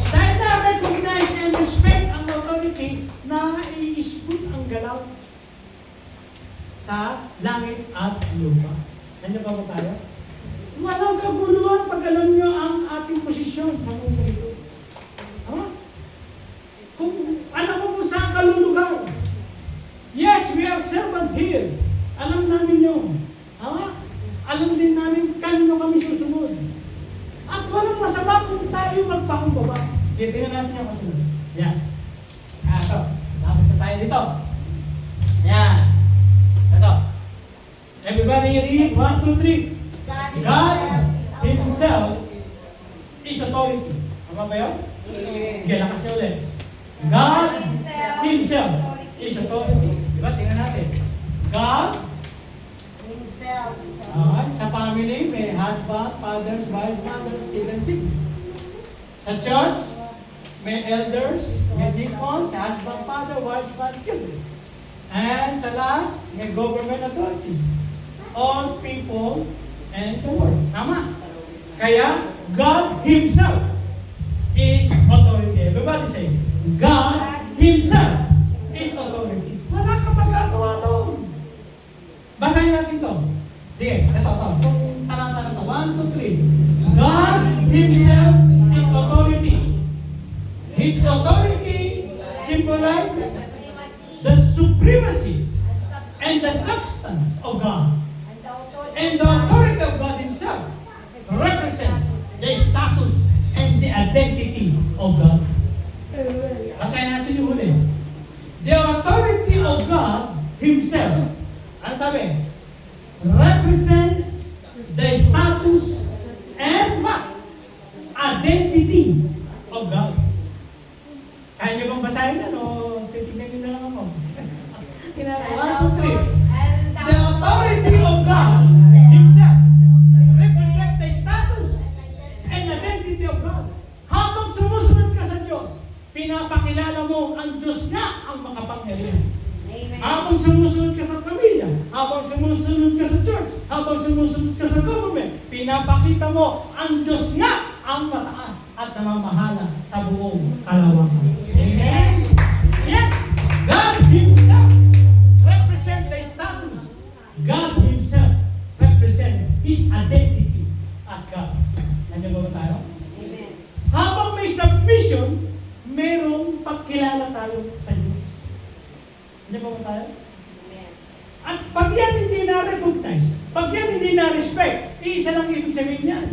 Dahil na-recognize and respect ang authority na i-spot ang galaw sa langit at lupa. Nandiyan pa ba tayo? Walang kaguluhan pag alam nyo ang ating posisyon ng mundo ito. Kung alam mo kung saan kalulugan, yes, we are servant here. Alam namin yun. Alam din namin kanino kami susunod. At walang masama kung tayo magpakumbaba. Tingnan natin yung kasunod. Yan. So, tapos na tayo dito. Yan. Ito. Everybody read 1, 2, 3. God Himself is authority. Tama ba yun? Okay, lakas niya ulit. God Himself is authority. Diba? Tingnan natin. God Himself. sa family, may husband, fathers, wives, mothers, children, sick. Sa church, may elders, may deacons, husband, father, wives, children. And sa last, may government authorities. All people and the world. Tama? Kaya, God Himself is authority. Everybody say, God Himself is authority. Wala kang magagawa doon. Basahin natin to. Sige, ito. Kung talata na ito. 1, 2, 3. God Himself is authority. His authority symbolizes the supremacy and the substance of God. And the authority of God Himself represents the status and the identity of God. Basahin natin yung huli. The authority of God Himself, ano sabi? Represents the status and what? Identity of God. Kaya niyo bang basahin yan o titignan niyo na lang ako? 1, 2, 3. The authority of God Himself represents the status and identity of God. Habang sumusunod ka sa Diyos, pinapakilala mo ang Diyos nga ang makapangyarihan. Habang sumusunod ka sa pamilya, habang sumusunod ka sa church, habang sumusunod ka sa government, pinapakita mo ang Diyos nga ang mataas at namamahala sa buong kalawakan. Amen? Yes! God Himself represent the status. God Himself represent His identity as God. Nandiyan ba tayo? Amen. Habang may submission, merong pagkilala tayo sa Diyos. Nandiyan ba tayo? Amen. At pag yan hindi na-recognize, pag yan hindi na-respect, isa lang ibig sabihin yan.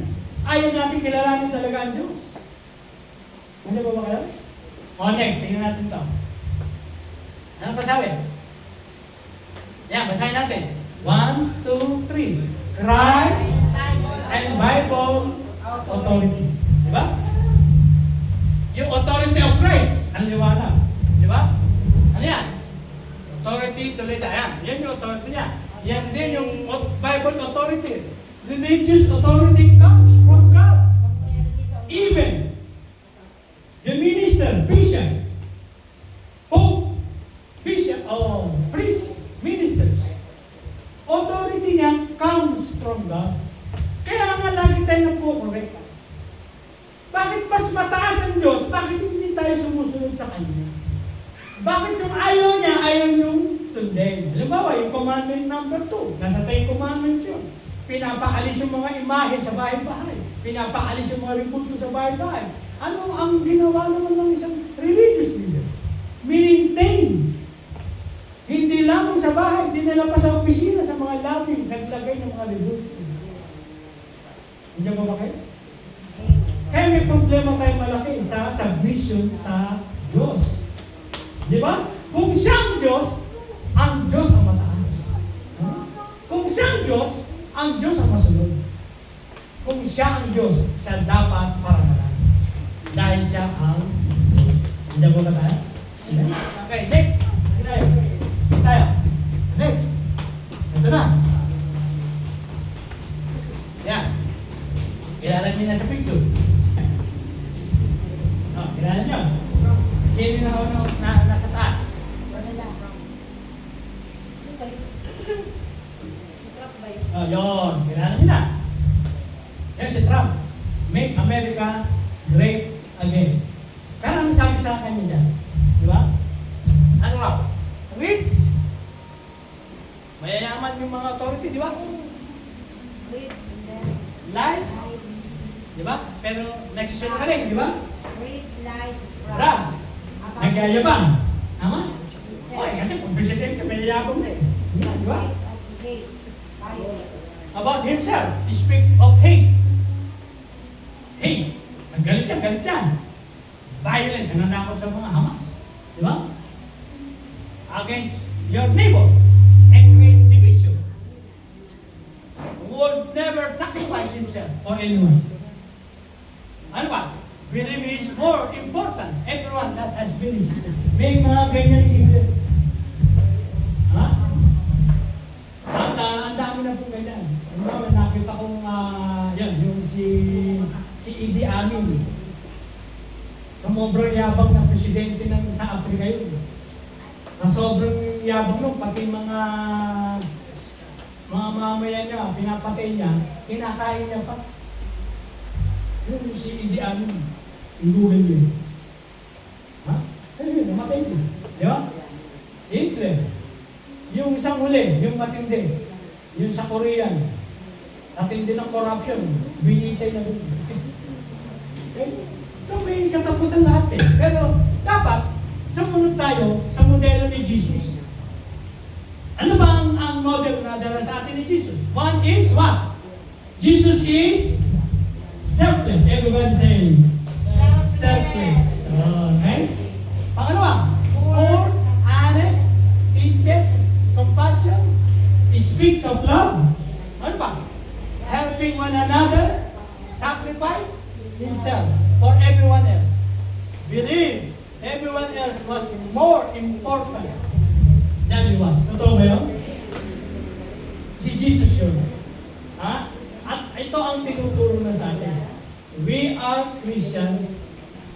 Ayaw natin kilalanin talaga ang Diyos. Nandiyan ba kayo? O next, tingnan natin ito. Anong pasabi? Yan, basahin natin. 1, 2, 3. Christ and Bible authority. Diba? Yung authority of Christ, ang liwanag. Diba? Ano yan? Authority to lead. Ayan, yan yung authority niya. Yan din yung Bible authority. Religious authority comes from God. Even the minister, bishop, pope, bishop, priest, ministers, authority niya comes from God. Kaya nga lagi tayo nagpo-correct. Bakit mas mataas ang Diyos? Bakit hindi tayo sumusunod sa Kanya? Bakit yung ayaw niya, ayaw niyong sundin? Halimbawa, yung commandment number 2, nasa 10 commandments yun. Pinapaalis yung mga imahe sa bahay-bahay. Pinapaalis yung mga ribulto sa bahay-bahay. Ano ang ginawa naman ng isang religious leader? Maintain. Hindi lamang sa bahay, dinala pa sa opisina, sa mga lobby, naglagay ng mga ribulto. Hindi ba kayo? Kaya may problema tayo malaki sa submission sa Diyos. Di ba? Kung siyang Diyos ang mataas. Kung siyang Diyos, ang Diyos ang masunod. Kung siya ang Diyos, siya dapat parangalan. Dahil siya ang Diyos. Hindi ba tayo? Okay, next. Tayo. Next. Ito na. Yan. Kilala niyo na sa picture. Kilala niyo. Sino na nasa taas? Yun. Kilala niyo na. Yan si Trump. Make America great again. Karang sabi sa kanya dyan. Di ba? Ano raw? Rich. Mayayaman yung mga authority, di ba? Rich, Lies. Di ba? Pero nagsisinungaling, di ba? Rich lies, Drugs. Nagyayabang. Tama? Himself. Okay, kasi kung presidente, may yabang na eh. Di ba? Speaks of hate, violence. About himself, he speaks of hate. Hate. Ang galit yan. Violence, nanakot sa mga Hamas. Di ba? Against your neighbor. And create division. Would never sacrifice himself for anyone. Ano ba? Believe he is more important. Everyone that has been his sister. May mga ganyan leader. Ha? Ang dami na po ganyan. Ano, nakita kong yan, yung si Idi Amin. Sobrang yabang na presidente ng sa Africa yun. Na sobrang yabang nung pati mga mamamayan niya, pinapatay niya, kinakain niya pa. Yung si Idi Amin, i-google niyo. Ha? Ayun, namatay niya. Di ba? Hitler. Yung isang huli, yung matindi, yung sa Korean, At hindi ng corruption, binitay na din. Okay? So may katapusan lahat eh. Pero dapat, sumunod tayo sa modelo ni Jesus. Ano ba ang model na dala sa atin ni Jesus? One is what? Jesus is selfless. Everybody say, selfless. Okay? Pangalawa, poor, honest, teaches compassion, speaks of love. Ano ba? Helping one another, sacrifice himself for everyone else. Believe everyone else was more important than he was. Totoo ba yun? Si Jesus yun. Ha? At ito ang tinuturo na sa atin. We are Christians.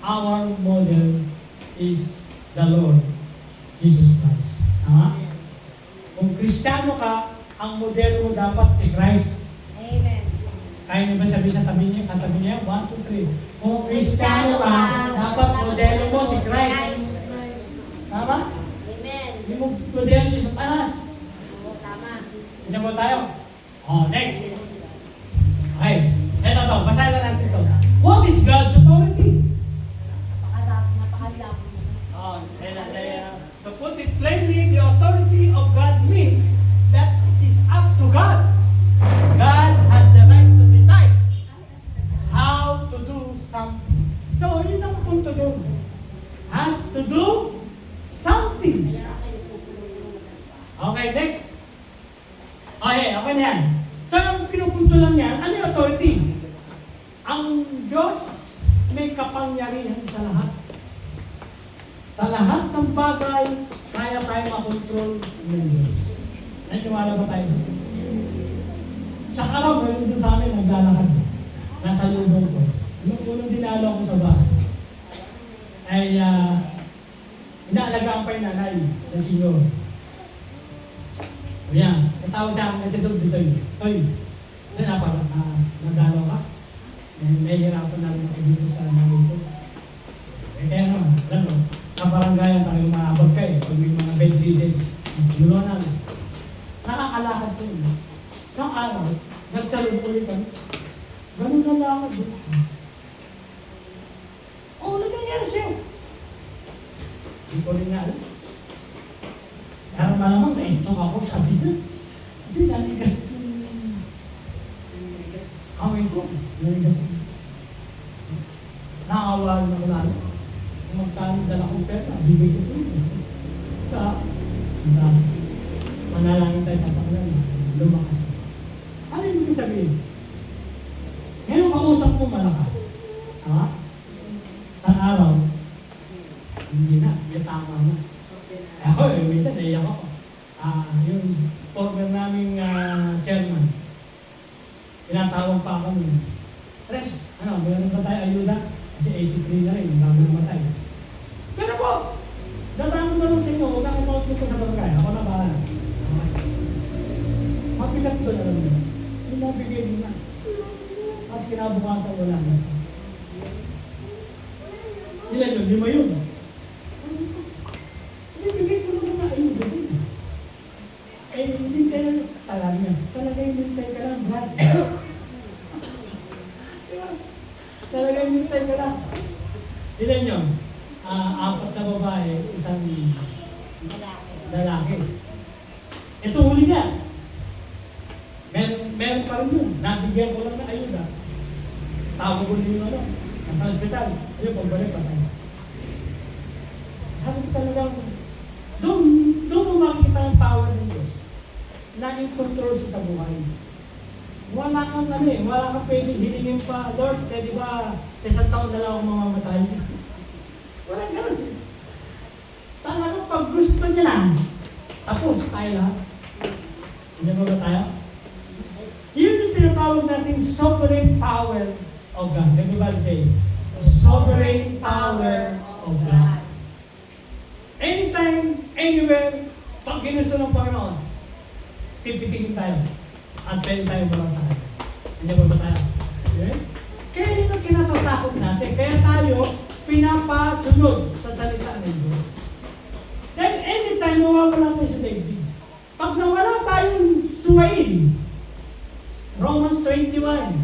Our model is the Lord Jesus Christ. Ha? Kung Kristiyano ka, ang modelo mo dapat si Christ. Amen. Kaya niyo ba sabihin sa tabi niya, katabi niya? 1, 2, 3. Kung Kristiyano ka, dapat modelo mo si Christ. Tama? Amen. Hindi mo modelo si Satanas. Oo, tama. Hindi mo tayo. Oh, next. Okay. Ito to. Basahin na natin ito. What is God's authority? Napakadami. Oh, to put it plainly, the authority of God means that it is up to God. God has the right to decide how to do something. So, yun ang punto doon. Has to do something. Okay, next. Okay na yan. So, ang pinupunto lang yan, ano yung authority? Ang Diyos may kapangyarihan sa lahat. Sa lahat ng bagay, kaya tayo makontrol ng Diyos. Naniwala ba tayo? Sa araw, meron din sa amin naglalakad. Nasa lubong ko. Nung unang dinalo ako sa bahay, ay inaalagaan pa yung nanay na senior. Ayan, natawag siya kasi doon dito yun. Toy, doon na parang nagdalo ka. May hirapan namin ako dito sa nanay ko. Kaya naman, alam mo, kabaranggayan tayo maabag ka eh. Pag may mga bedridden, gulo na. Nakakalakad ko yun. Isang araw, nagsalong ulit kami. Ganun na lakad doon. Oh, ano nangyari sa'yo? Hindi ko rin nga alam. Kaya malamang na-stroke ako, sabi niya. Kasi nanigas yung kawin ko. Nanigas ko. Naawa rin ako lalo. Kung magkano dala kong pera, bibig ko po yun. Kaya, manalangin tayo sa Panginoon. Lumakas ko. Ano yung ibig sabihin? Ngayon kausap ko malakas. Ha? Sa araw, hindi na, may tama na. Ako minsan naiyak ako. Yung former naming chairman, tinatawag pa ako nun. Tres, meron ba tayo ayuda? Kasi 83 na rin, bago namatay. Pero po, datang ko na sa inyo, huwag akong mautlo ko sa barangay. Ako na bahala. Okay. Mabigat ko na lang yun. Yung mabigay mo na. Tapos kinabukasan wala na. Ilan yun? 5 yun. Ibigay ko naman na ayuda din. Eh, hindi kayo talaga. Talaga hinintay ka lang, Brad. Talaga hinintay ka lang. Ilan yun? 4 na babae, isang lalaki. Ito huli nga. Meron pa rin yun. Nabigyan ko lang na ayuda. Tawag ko din yung nasa hospital. Ayun, pagbalik pa tayo. Sabi ko talaga, doon mo makikita ang power ng Diyos na in-control siya sa buhay. Wala kang wala kang pwedeng hilingin pa, Lord, di ba, sa isang taon na lang ako mamamatay. Wala ganun. Talagang pag gusto niya na, tapos tayo lahat. Hindi ba tayo? Yun yung tinatawag natin sovereign power of God. Everybody say, sovereign power of God. Anytime, anywhere, pag ginusto ng Panginoon, pipitigin tayo. At pwede tayo marang sa kanya. Hindi ba tayo? Okay? Kaya yun ang kinatatakot natin. Kaya tayo pinapasunod sa salita ng Diyos. Then anytime nawawala tayo sa daigdig. Pag nawala tayong suwain, Romans 21.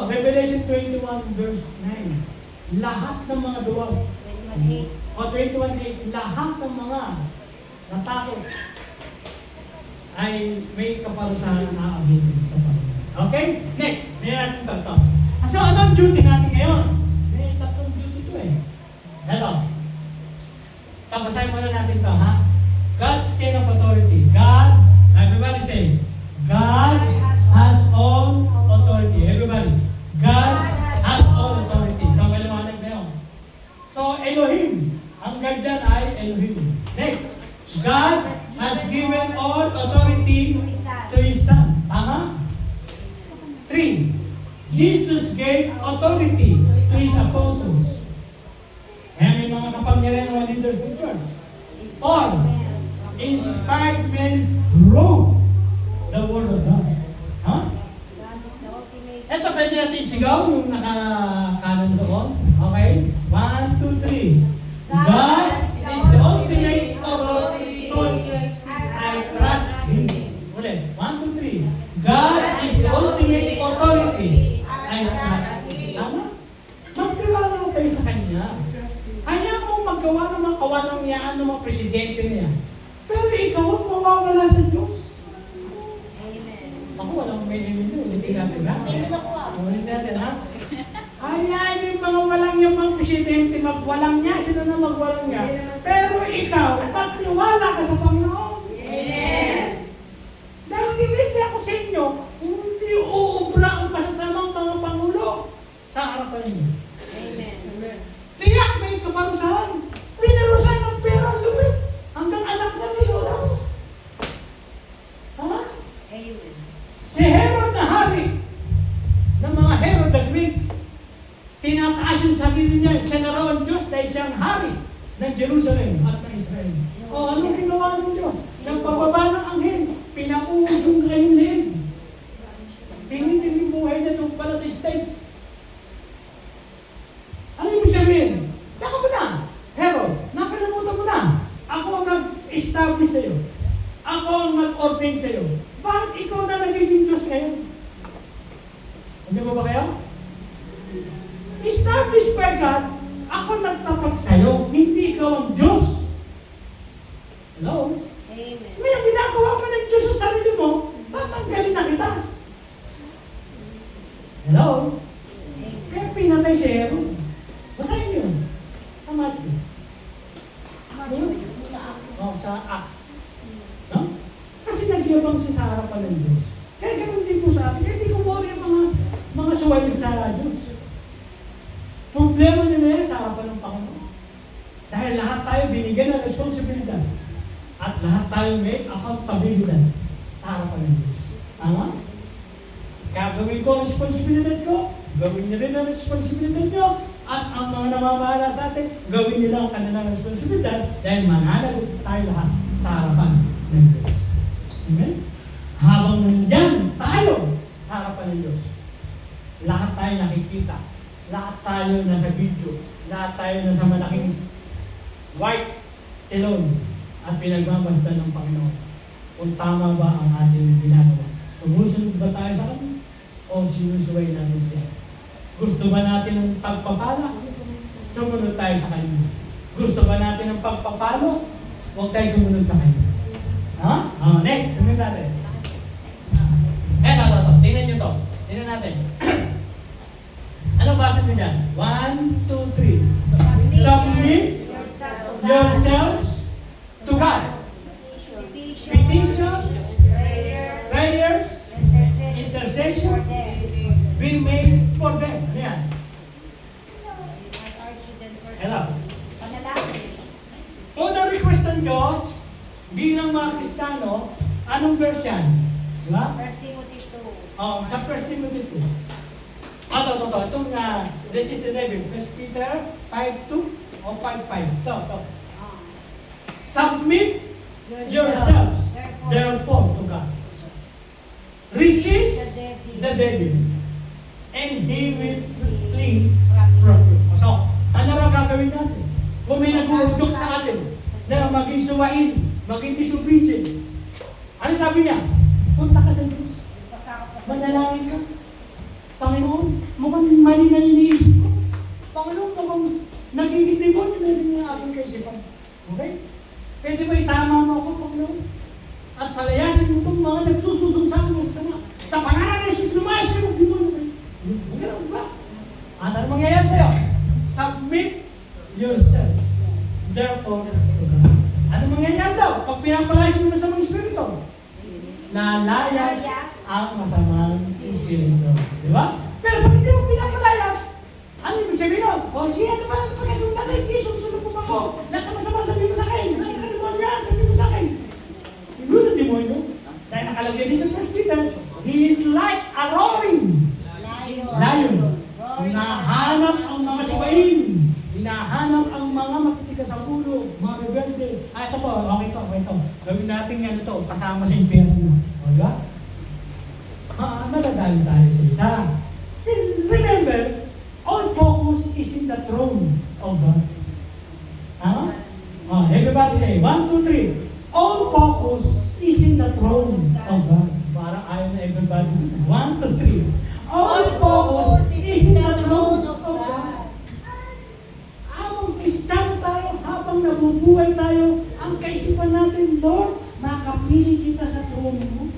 Revelation 21 verse 9. Lahat ng mga duwag. 21:8. O 21:8. Lahat ng mga natakot ay may kaparusahan na aabitin sa Panginoon. Okay? Next. May natin ito. So, anong duty natin ngayon? May tatlong duty ito eh. Hello. Pagbasahin muna natin ito, ha? God's chain of authority. God, everybody say, God has all authority. Everybody. God has all authority. So, maliwanag na yun. So, Elohim. Ang God dyan ay Elohim. Next. God has given all authority to His Son. Tama? 3. Jesus gave authority to His apostles. Kaya may mga kapangyarihan ng mga leaders ng church. 4. Inspired men wrote the Word of God. Ha? God is the ultimate. Ito pwede natin isigaw yung nakakanan doon. Okay? 1, 2, 3. God is the ultimate authority. I trust Him. Ulit. 1, 2, 3. God is the ultimate authority. I trust Him. Tama? Magtiwala tayo sa Kanya. Kaya mo maggawa ng mga kawalang-yaan ng mga presidente niya. Pero ikaw ang mawawala sa Diyos. Amen. Ako walang may amen yun. Ulitin natin ha. Amen ako ah. Ulitin natin ha. Kaya yung mga walang yung mga presidente magwalang niya. Sino na magwalang niya? Pero ikaw, magtiwala ka sa Panginoon. Amen. Dahil tinitya ko sa inyo, hindi uubra ang masasamang mga pangulo sa harapan ninyo. Amen. Tiyak may kaparusahan. Pinarusahan ng pera ang lupit. Hanggang anak na niluras. Tama? Amen. Si Herod na hari ng mga Herod the Great, tinataas yung sarili niya. Siya na raw ang Diyos dahil siyang hari ng Jerusalem at ng Israel. O anong ginawa ng Diyos? Nang pababa ng anghel, pinauod yung kanyang leeg. Pinitin yung buhay niya doon pala sa stage. Ano ibig sabihin? Taka mo na, Herod, nakalimutan mo na. Ako ang nag-establish sa'yo. Ako ang nag-ordain sa'yo. Bakit ikaw na nagiging Diyos ngayon? Hindi mo ba kayo? Established by God, ako nagtatag sa'yo, hindi ikaw ang Diyos. Hello? Amen. May ang ginagawa mo ng Diyos sa sarili mo, tatanggalin na kita. Hello? Kaya pinatay si Herod. Basahin yun. Sa Matthew. Sa Acts. No? Kasi nagyabang siya sa harapan ng Diyos. Kaya ganun din po sa atin. Kaya di ko worry ang mga suway sa Diyos. Problema nila yan sa harapan ng Panginoon. Dahil lahat tayo binigyan ng responsibilidad. At lahat tayo may accountabilidad sa harapan ng Diyos. Tama? Kaya gawin ko ang responsibilidad ko, gawin niyo rin ang responsibilidad niyo, at ang mga namamahala sa atin, gawin nila ang kanilang responsibilidad dahil mananagot tayo lahat sa harapan ng Diyos. Amen? Habang nandyan tayo sa harapan ng Diyos, lahat tayo nakikita, lahat tayo nasa video, lahat tayo nasa malaking white telon at pinagmamasdan ng Panginoon. Kung tama ba ang ating ginagawa. Sumusunod ba tayo sa Kanya? O sinusuway natin siya? Gusto ba natin ng pagpapala? Sumunod tayo sa Kanya. Gusto ba natin ng pagpapalo? Huwag tayo sumunod sa Kanya. Ha? Next, sumunod natin. Ito. Tingnan nyo to. Tingnan natin. Anong basa nyo dyan? 1, 2, 3. Submit yourselves to God. Petitions, prayers, intercession, be made for them. Ano yan? Hello. Unang request ng Diyos, bilang mga Kristiyano, anong verse yan? Diba? 1 Timothy 2. Sa 1 Timothy 2. Itong resist the devil. 1 Peter 5:2 o 5:5. Ito. Submit yourselves, therefore, to God. Resist the devil, and he will flee from you. So, ano ra gagawin natin? Kung may nag-uudyok sa atin na maging suwain, maging disobedient, ano sabi niya? Punta ka sa Diyos. Manalangin ka. Panginoon, mukhang mali na iniisip ko. Panginoon, mukhang nagiging demonyo na rin yung aking kaisipan. Okay? Pwede ba itama mo ako, Panginoon? At palayasin mo itong mga nagsusunod sa akin ng sama. Sa pangalan ni Jesus, lumayas ka ng demonyo. Ganun ba? At ano mangyayari sa'yo? Submit yourselves. Therefore, to God. Ano mangyayari daw? Pag pinapalayas mo na sa mga espiritu, nalayas ang masamang espiritu. Di ba? Pero pag hindi mo pinapalayas, ano ibig sabihin nun? O sige, ano ba? Pagkakong tatay, susunod mo pa ako. Lahat na masama, sabihin mo sa akin. Lahat na demonyo yan, sabihin mo sa akin. Siguro ng demonyo. Dahil nakalagay din sa 1 Peter, he is like a roaring lion. Hinahanap ang mga sibain. Hinahanap ang mga matitigas sa ulo, mga rebelde. Ito po, okay to. Gawin natin yan ito, kasama sa impyerno. O, diba? Nadadali tayo sa isa. See, remember, all focus is in the throne of God. Everybody say, 1, 2, 3. All focus is in the throne of God. Para ayaw na everybody. 1, 2, 3. All focus is in the throne of God. Habang Kristiyano tayo, habang nabubuhay tayo, ang kaisipan natin, Lord, makapili kita sa throne mo.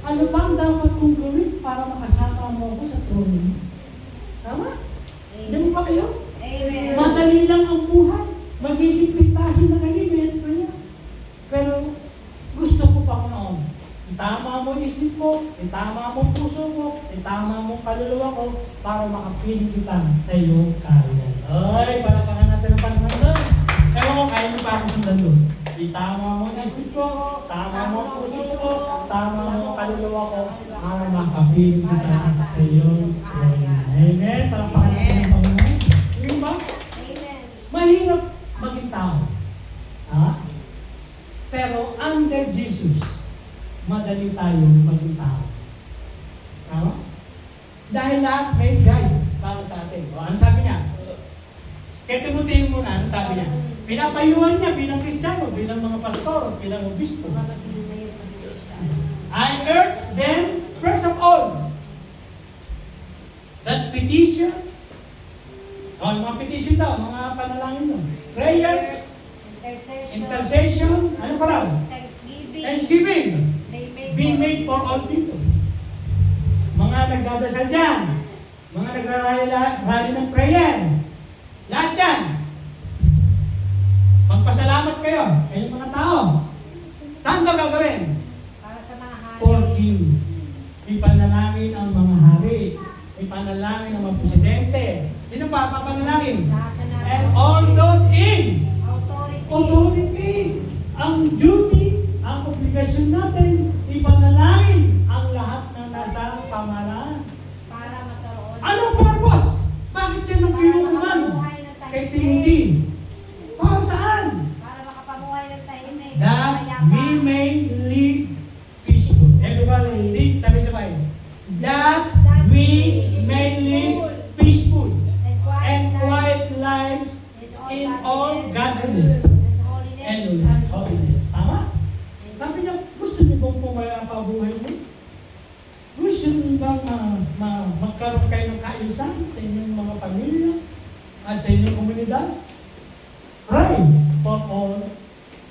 Ano ba ang dapat kong gawin para makasama mo ako sa throne mo? Tama? Diyan mo ba kayo? Amen. Madali lang ang buhay. Magiging pitasin na kayo, meron pa yan. Pero gusto ko, Panginoon, itama mo isip ko, itama mo puso ko, itama mo kaluluwa ko, para makapiling kita sa iyong kaharian. Ay, palakpakan natin ang panahon doon. Ewan ko, kaya mo pa ako sundan doon. Itama mo isip ko, tama mo puso ko, tama mo kaluluwa ko, para makapiling kita sa iyong kaharian. Amen. Palakpakan natin ang Panginoon. Hindi ba? Amen. Mahirap maging tao. Pero under Jesus, madali tayong maging tao. Tama? Dahil lahat may guide para sa atin. O, ano sabi niya? Kaya Timoteo muna, ano sabi niya? Pinapayuhan niya bilang Kristiyano, bilang mga pastor, bilang obispo. I urge them, first of all, that petitions, mga petition daw, mga panalangin mo, prayers, intercession, ano pa raw? Thanksgiving. Be made for all people. Mga nagdadasal dyan, mga nagrarally ng prayer, lahat yan. Magpasalamat kayo, kayong mga tao. Saan ito gagawin? Para sa mga hari. For kings. Ipanalangin ang mga hari. Ipanalangin ang mga presidente. Sino pa papanalangin? And all those in authority. Ang duty, ang obligasyon natin, ipanalangin ang lahat na nasa pamahalaan. Para magkaroon. Anong purpose? Bakit yan ang pinukunan kay Timothy? Para saan? Para makapamuhay ng tahimik. That we may live peaceful. Everybody, live, sabi-sabay. That we may live peaceful and quiet lives in all godliness and holiness. Tama? Sabi niya, gusto niyo bang pumaya pa buhay mo? Gusto niyo bang magkaroon kayo ng kaayusan sa inyong mga pamilya at sa inyong komunidad? Pray for all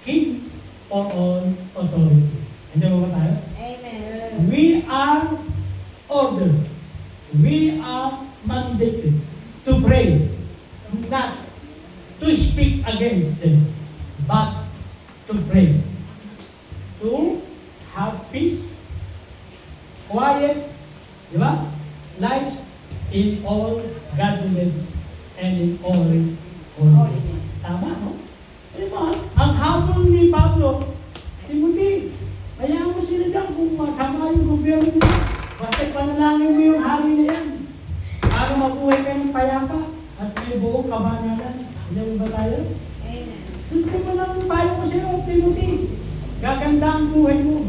kings, for all authority. Hindi mo ba tayo? Amen. We are ordered. We are mandated to pray, not to speak against them, but to pray. To have peace, quiet, di ba? Lives in all godliness and in all holiness. Tama, no? Diba? Ang habol ni Pablo, Timothy, hayaan mo sila dyan kung masama yung gobyerno mo. Basta panalangin mo yung hari na yan. Para mabuhay kayo ng payapa at may buong kabanalan. Hindi mo ba tayo? Amen. Sundin mo lang payo ko sa'yo, Timothy. Gaganda ang buhay mo.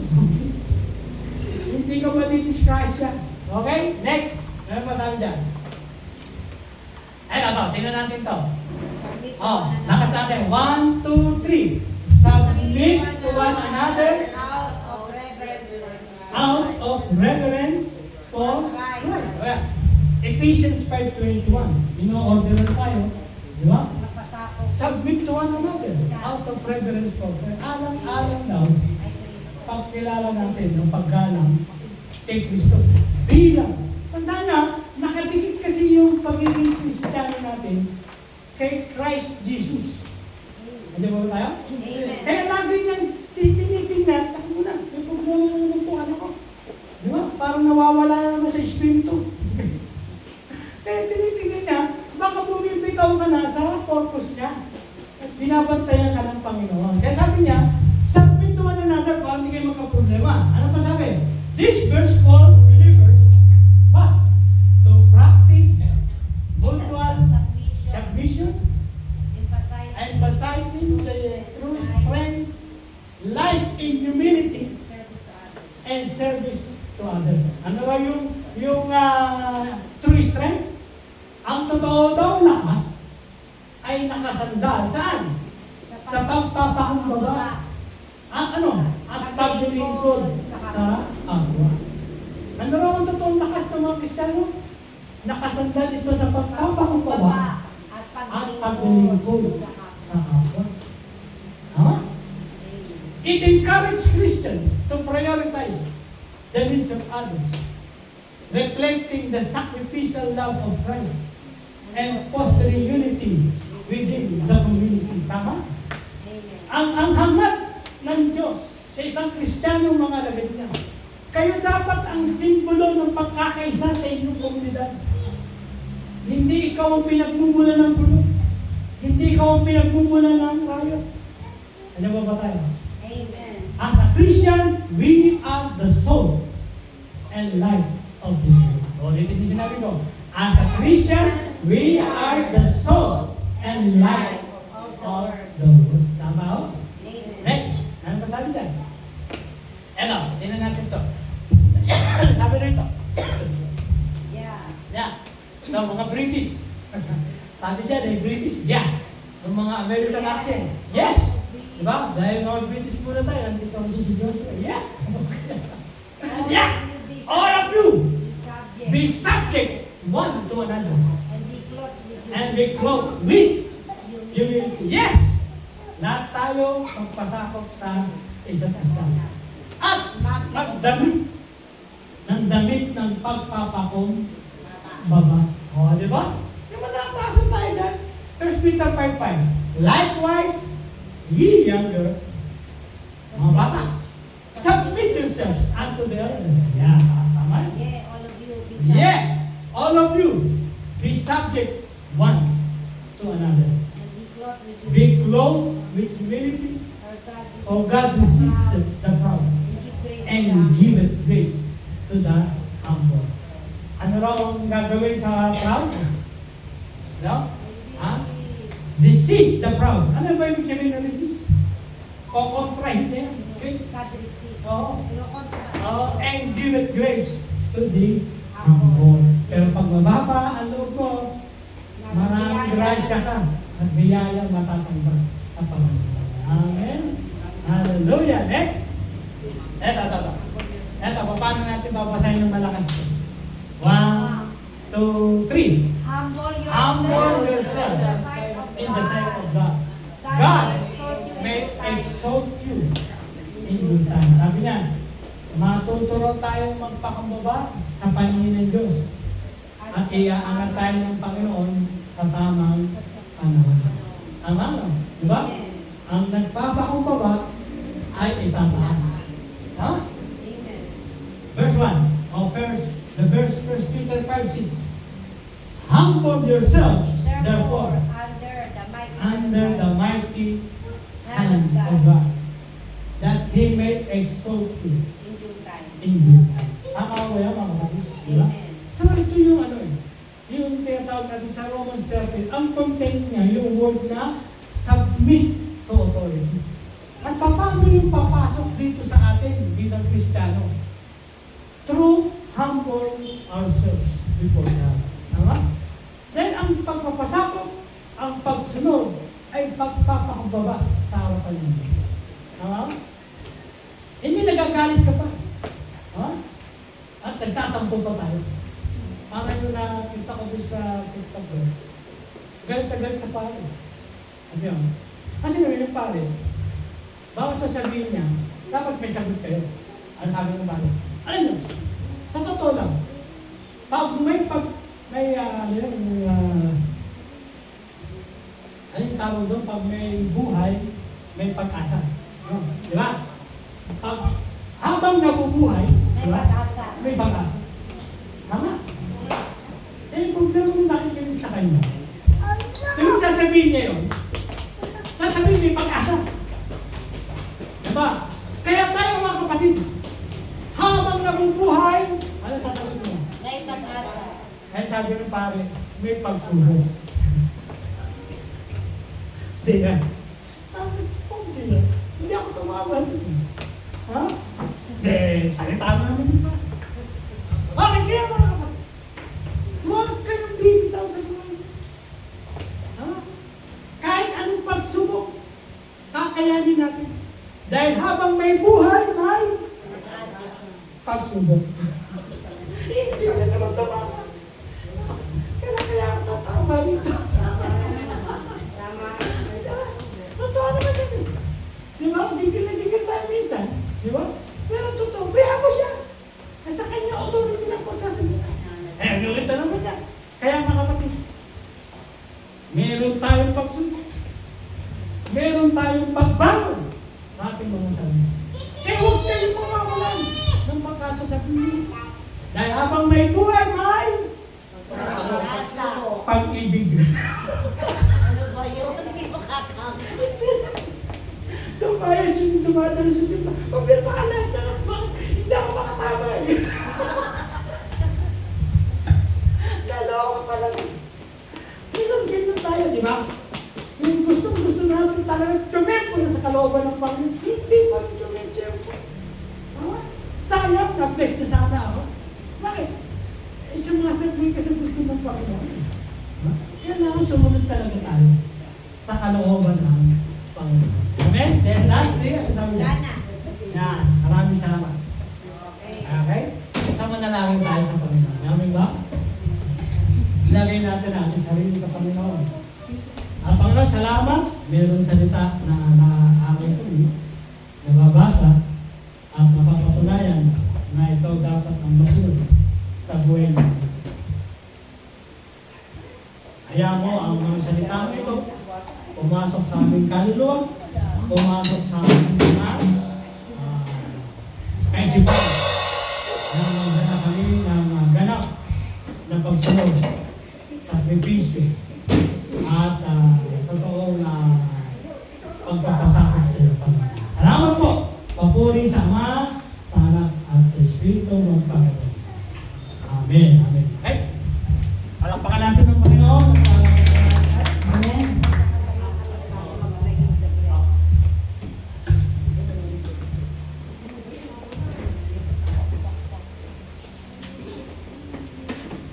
Hindi ka madidisgrasya. Okay? Next. Ano pa sabi dyan? Ay, ito. Tingnan natin to. Submit to Oh, one another. lakas natin. 1, 2, 3. Submit to one another out of reverence for out of reverence for Christ. Well, Ephesians 5:21. Ino-order tayo. Di ba? Napasakop Submit to one another out of reverence for Christ. Alang-alang daw, ay Kristo. pagkilala natin ng paggalang kay Kristo. Bilang. Tanda niya, nakadikit kasi yung pagiging Kristiyano natin kay Christ Jesus. Hindi ba tayo? Amen. Kaya lagi niyang tinitingnan, taka muna, yung problema naman po, ano ko. Di ba? Parang nawawala na naman sa Espiritu. Kaya tinitingnan niya, baka bumibitaw ka na sa purpose niya. At binabantayan ka ng Panginoon. Kaya sabi niya, submit to one another para hindi kayo magka-problema. Ano pa sabi? This verse calls believers, what? To practice mutual submission, emphasizing the true strength lies in humility Service to others. and service to others. Ano ba yung true strength? Ang totoo daw lakas ay nakasandal. Saan? Sa pagpapakumbaba. Ang ano? At paglilingkod sa kapwa. Ano raw ang totoong lakas ng mga Kristiyano? Nakasandal ito sa pagpapakumbaba at paglilingkod sa kapwa. Ha? It encourages Christians to prioritize the needs of others, reflecting the sacrificial love of Christ and fostering unity within the community. Tama? Amen. Ang hangat ng Diyos sa isang Kristiyano mga lagad niya, kayo dapat ang simbolo ng pagkakaisa sa inyong komunidad. Hindi ikaw ang pinagmumula ng gulo. Hindi ikaw ang pinagmumula ng riot. Ano ba tayo? Amen. As a Christian, we are the soul and light of this world. Ulitin niyo sinabi ko. As a Christian, we are the soul and light of the world. Tama ho? Amen. Next. Ano pa sabi dyan? Hello, tingnan natin to. Sabi na ito. Yeah. Yeah. No, mga British. Sabi dyan, British. Yeah. Yung mga American accent. Yes. Diba? Dahil mga British muna tayo, nandito ang si Joshua. Yeah. Yeah. All of you. Be subject one to another. And be clothed with humility. Yes! Lahat tayo magpasakop sa isa't isa. At magdamit ng damit ng pagpapakumbaba. O, di ba? Yung matatasan tayo dyan. 1 Peter 5:5. Likewise, ye younger, mga bata, submit yourselves unto the elders. Yeah, tama? Yeah, all of you be subject. Yeah, all of you, be subject one to another. And be clothed with Be clothed with humility, for God resisted the proud and giveth grace to the humble. Ano raw ang gagawin sa proud? No? Ha? Resist the proud. Ano ba yung sabihin na resist? Kontrahin niya. Okay? God resist. Oo. Kinokontra. And giveth grace to the humble. Pero pag mababa ang loob mo, maraming grasya ka at biyayang matatanggap sa Panginoon. Amen. Hallelujah. Next. Eto. Paano natin babasahin ng malakas ito? 1, 2, 3. Humble Humble yourself yourself in the sight of God. God may exalt you in good time. Sabi niya, matuturo tayong magpakumbaba sa paningin ng Diyos. At iaangat tayo ng Panginoon sa tamang panahon. Tama, no? Diba? Ang nagpapakumbaba ay itataas. Ha? Amen. Verse 1. The verse 1 Peter 5:6. Humble yourselves, therefore, under the mighty hand of God, that He may exalt you In due time. in due time. Tama ko yan, mga kapatid? Diba? Amen. So ito yung yung tinatawag natin sa Romans 13, ang content niya, yung word na submit to authority. At paano yung papasok dito sa atin bilang Kristiyano? Through humble ourselves before God. Tama? Then ang pagpapasakop, ang pagsunod, ay pagpapakumbaba sa harapan ng Diyos. Tama? Hindi nagagalit ka pa. Ha? nagtatampo pa tayo. Parang yung nakita ko doon sa TikTok ko, galit sa pare. Ano yun? Kasi naman yung pare, bawat sasabihin niya, dapat may sagot kayo. Ano sabi ng pare? Alam nyo, sa totoo lang, ano yung tawag doon? Pag may buhay, may pag-asa. No? Di ba? Habang nabubuhay, May di ba? pag-asa. May pag-asa. Tama? Eh, kung gano'n nakikinig sa kanya, yung sasabihin niya yun, sasabihin may pag-asa. Diba? Kaya tayo mga kapatid, habang nabubuhay, ano sasabihin mo? May pag-asa. Kaya sabi ng pare, may pagsubok. Hindi na. Hindi ako tumawa. Ha? Hindi, salita namin yung pare. Bakit kaya mga kapatid? Huwag kayong bibitaw sa buhay. Ha? Kahit anong pagsubok, kakayanin natin. Dahil habang may buhay, may Pag-asa. pagsubok. Hindi na naman tama. Kaya ako tatawa rito. Tama. Totoo naman yan eh. Di ba? Gigil na gigil tayo minsan. Di ba? Pero totoo, bayaan mo siya. Sa kanya, authority lang po sasabihin. Eh, ulit na naman yan. Kaya mga kapatid, meron tayong pagsubok. Meron tayong pagbangon sa ating mga sarili. Kaya huwag kayong mawawalan ng pag-asa sa Pilipinas. Dahil habang may buhay, may Pag-asa. pag-ibig. Ano ba yun? Hindi mo katama. Tumayas yung dumadalo sa simba. Pagpil pakalas na lang. Bakit? Hindi ako makatama eh. Naloko talaga. Minsan ganyan tayo, di ba? Yung gusto natin talaga, tumempo na sa kalooban ng Panginoon. Hindi pa rin tumempo. Sayang, na-bless na sana ako. Bakit? Eh, sumasabay kasi gusto ng Panginoon. Kaya na sumunod talaga tayo sa kalooban ng Panginoon. Amen? Then lastly, ano sabi niya? Lana. Yan, maraming salamat. Okay. Okay? Sama na lang tayo sa Panginoon. Amen ba? Ilagay natin ang sarili sa Panginoon. Panginoon, salamat. Mayroong salita na aking tuloy, nababasa, at mapapatunayan na ito dapat ang masunod sa buhay natin. Hayaan mo ang mga salita ito pumasok sa aming kaluluwa, pumasok sa aming mga kaisipan na maghanap kami ng ganap na pagsunod sa sakripisyo at totoo na pagpapasakot sa iyo. Salamat po. Papuri sa Ama,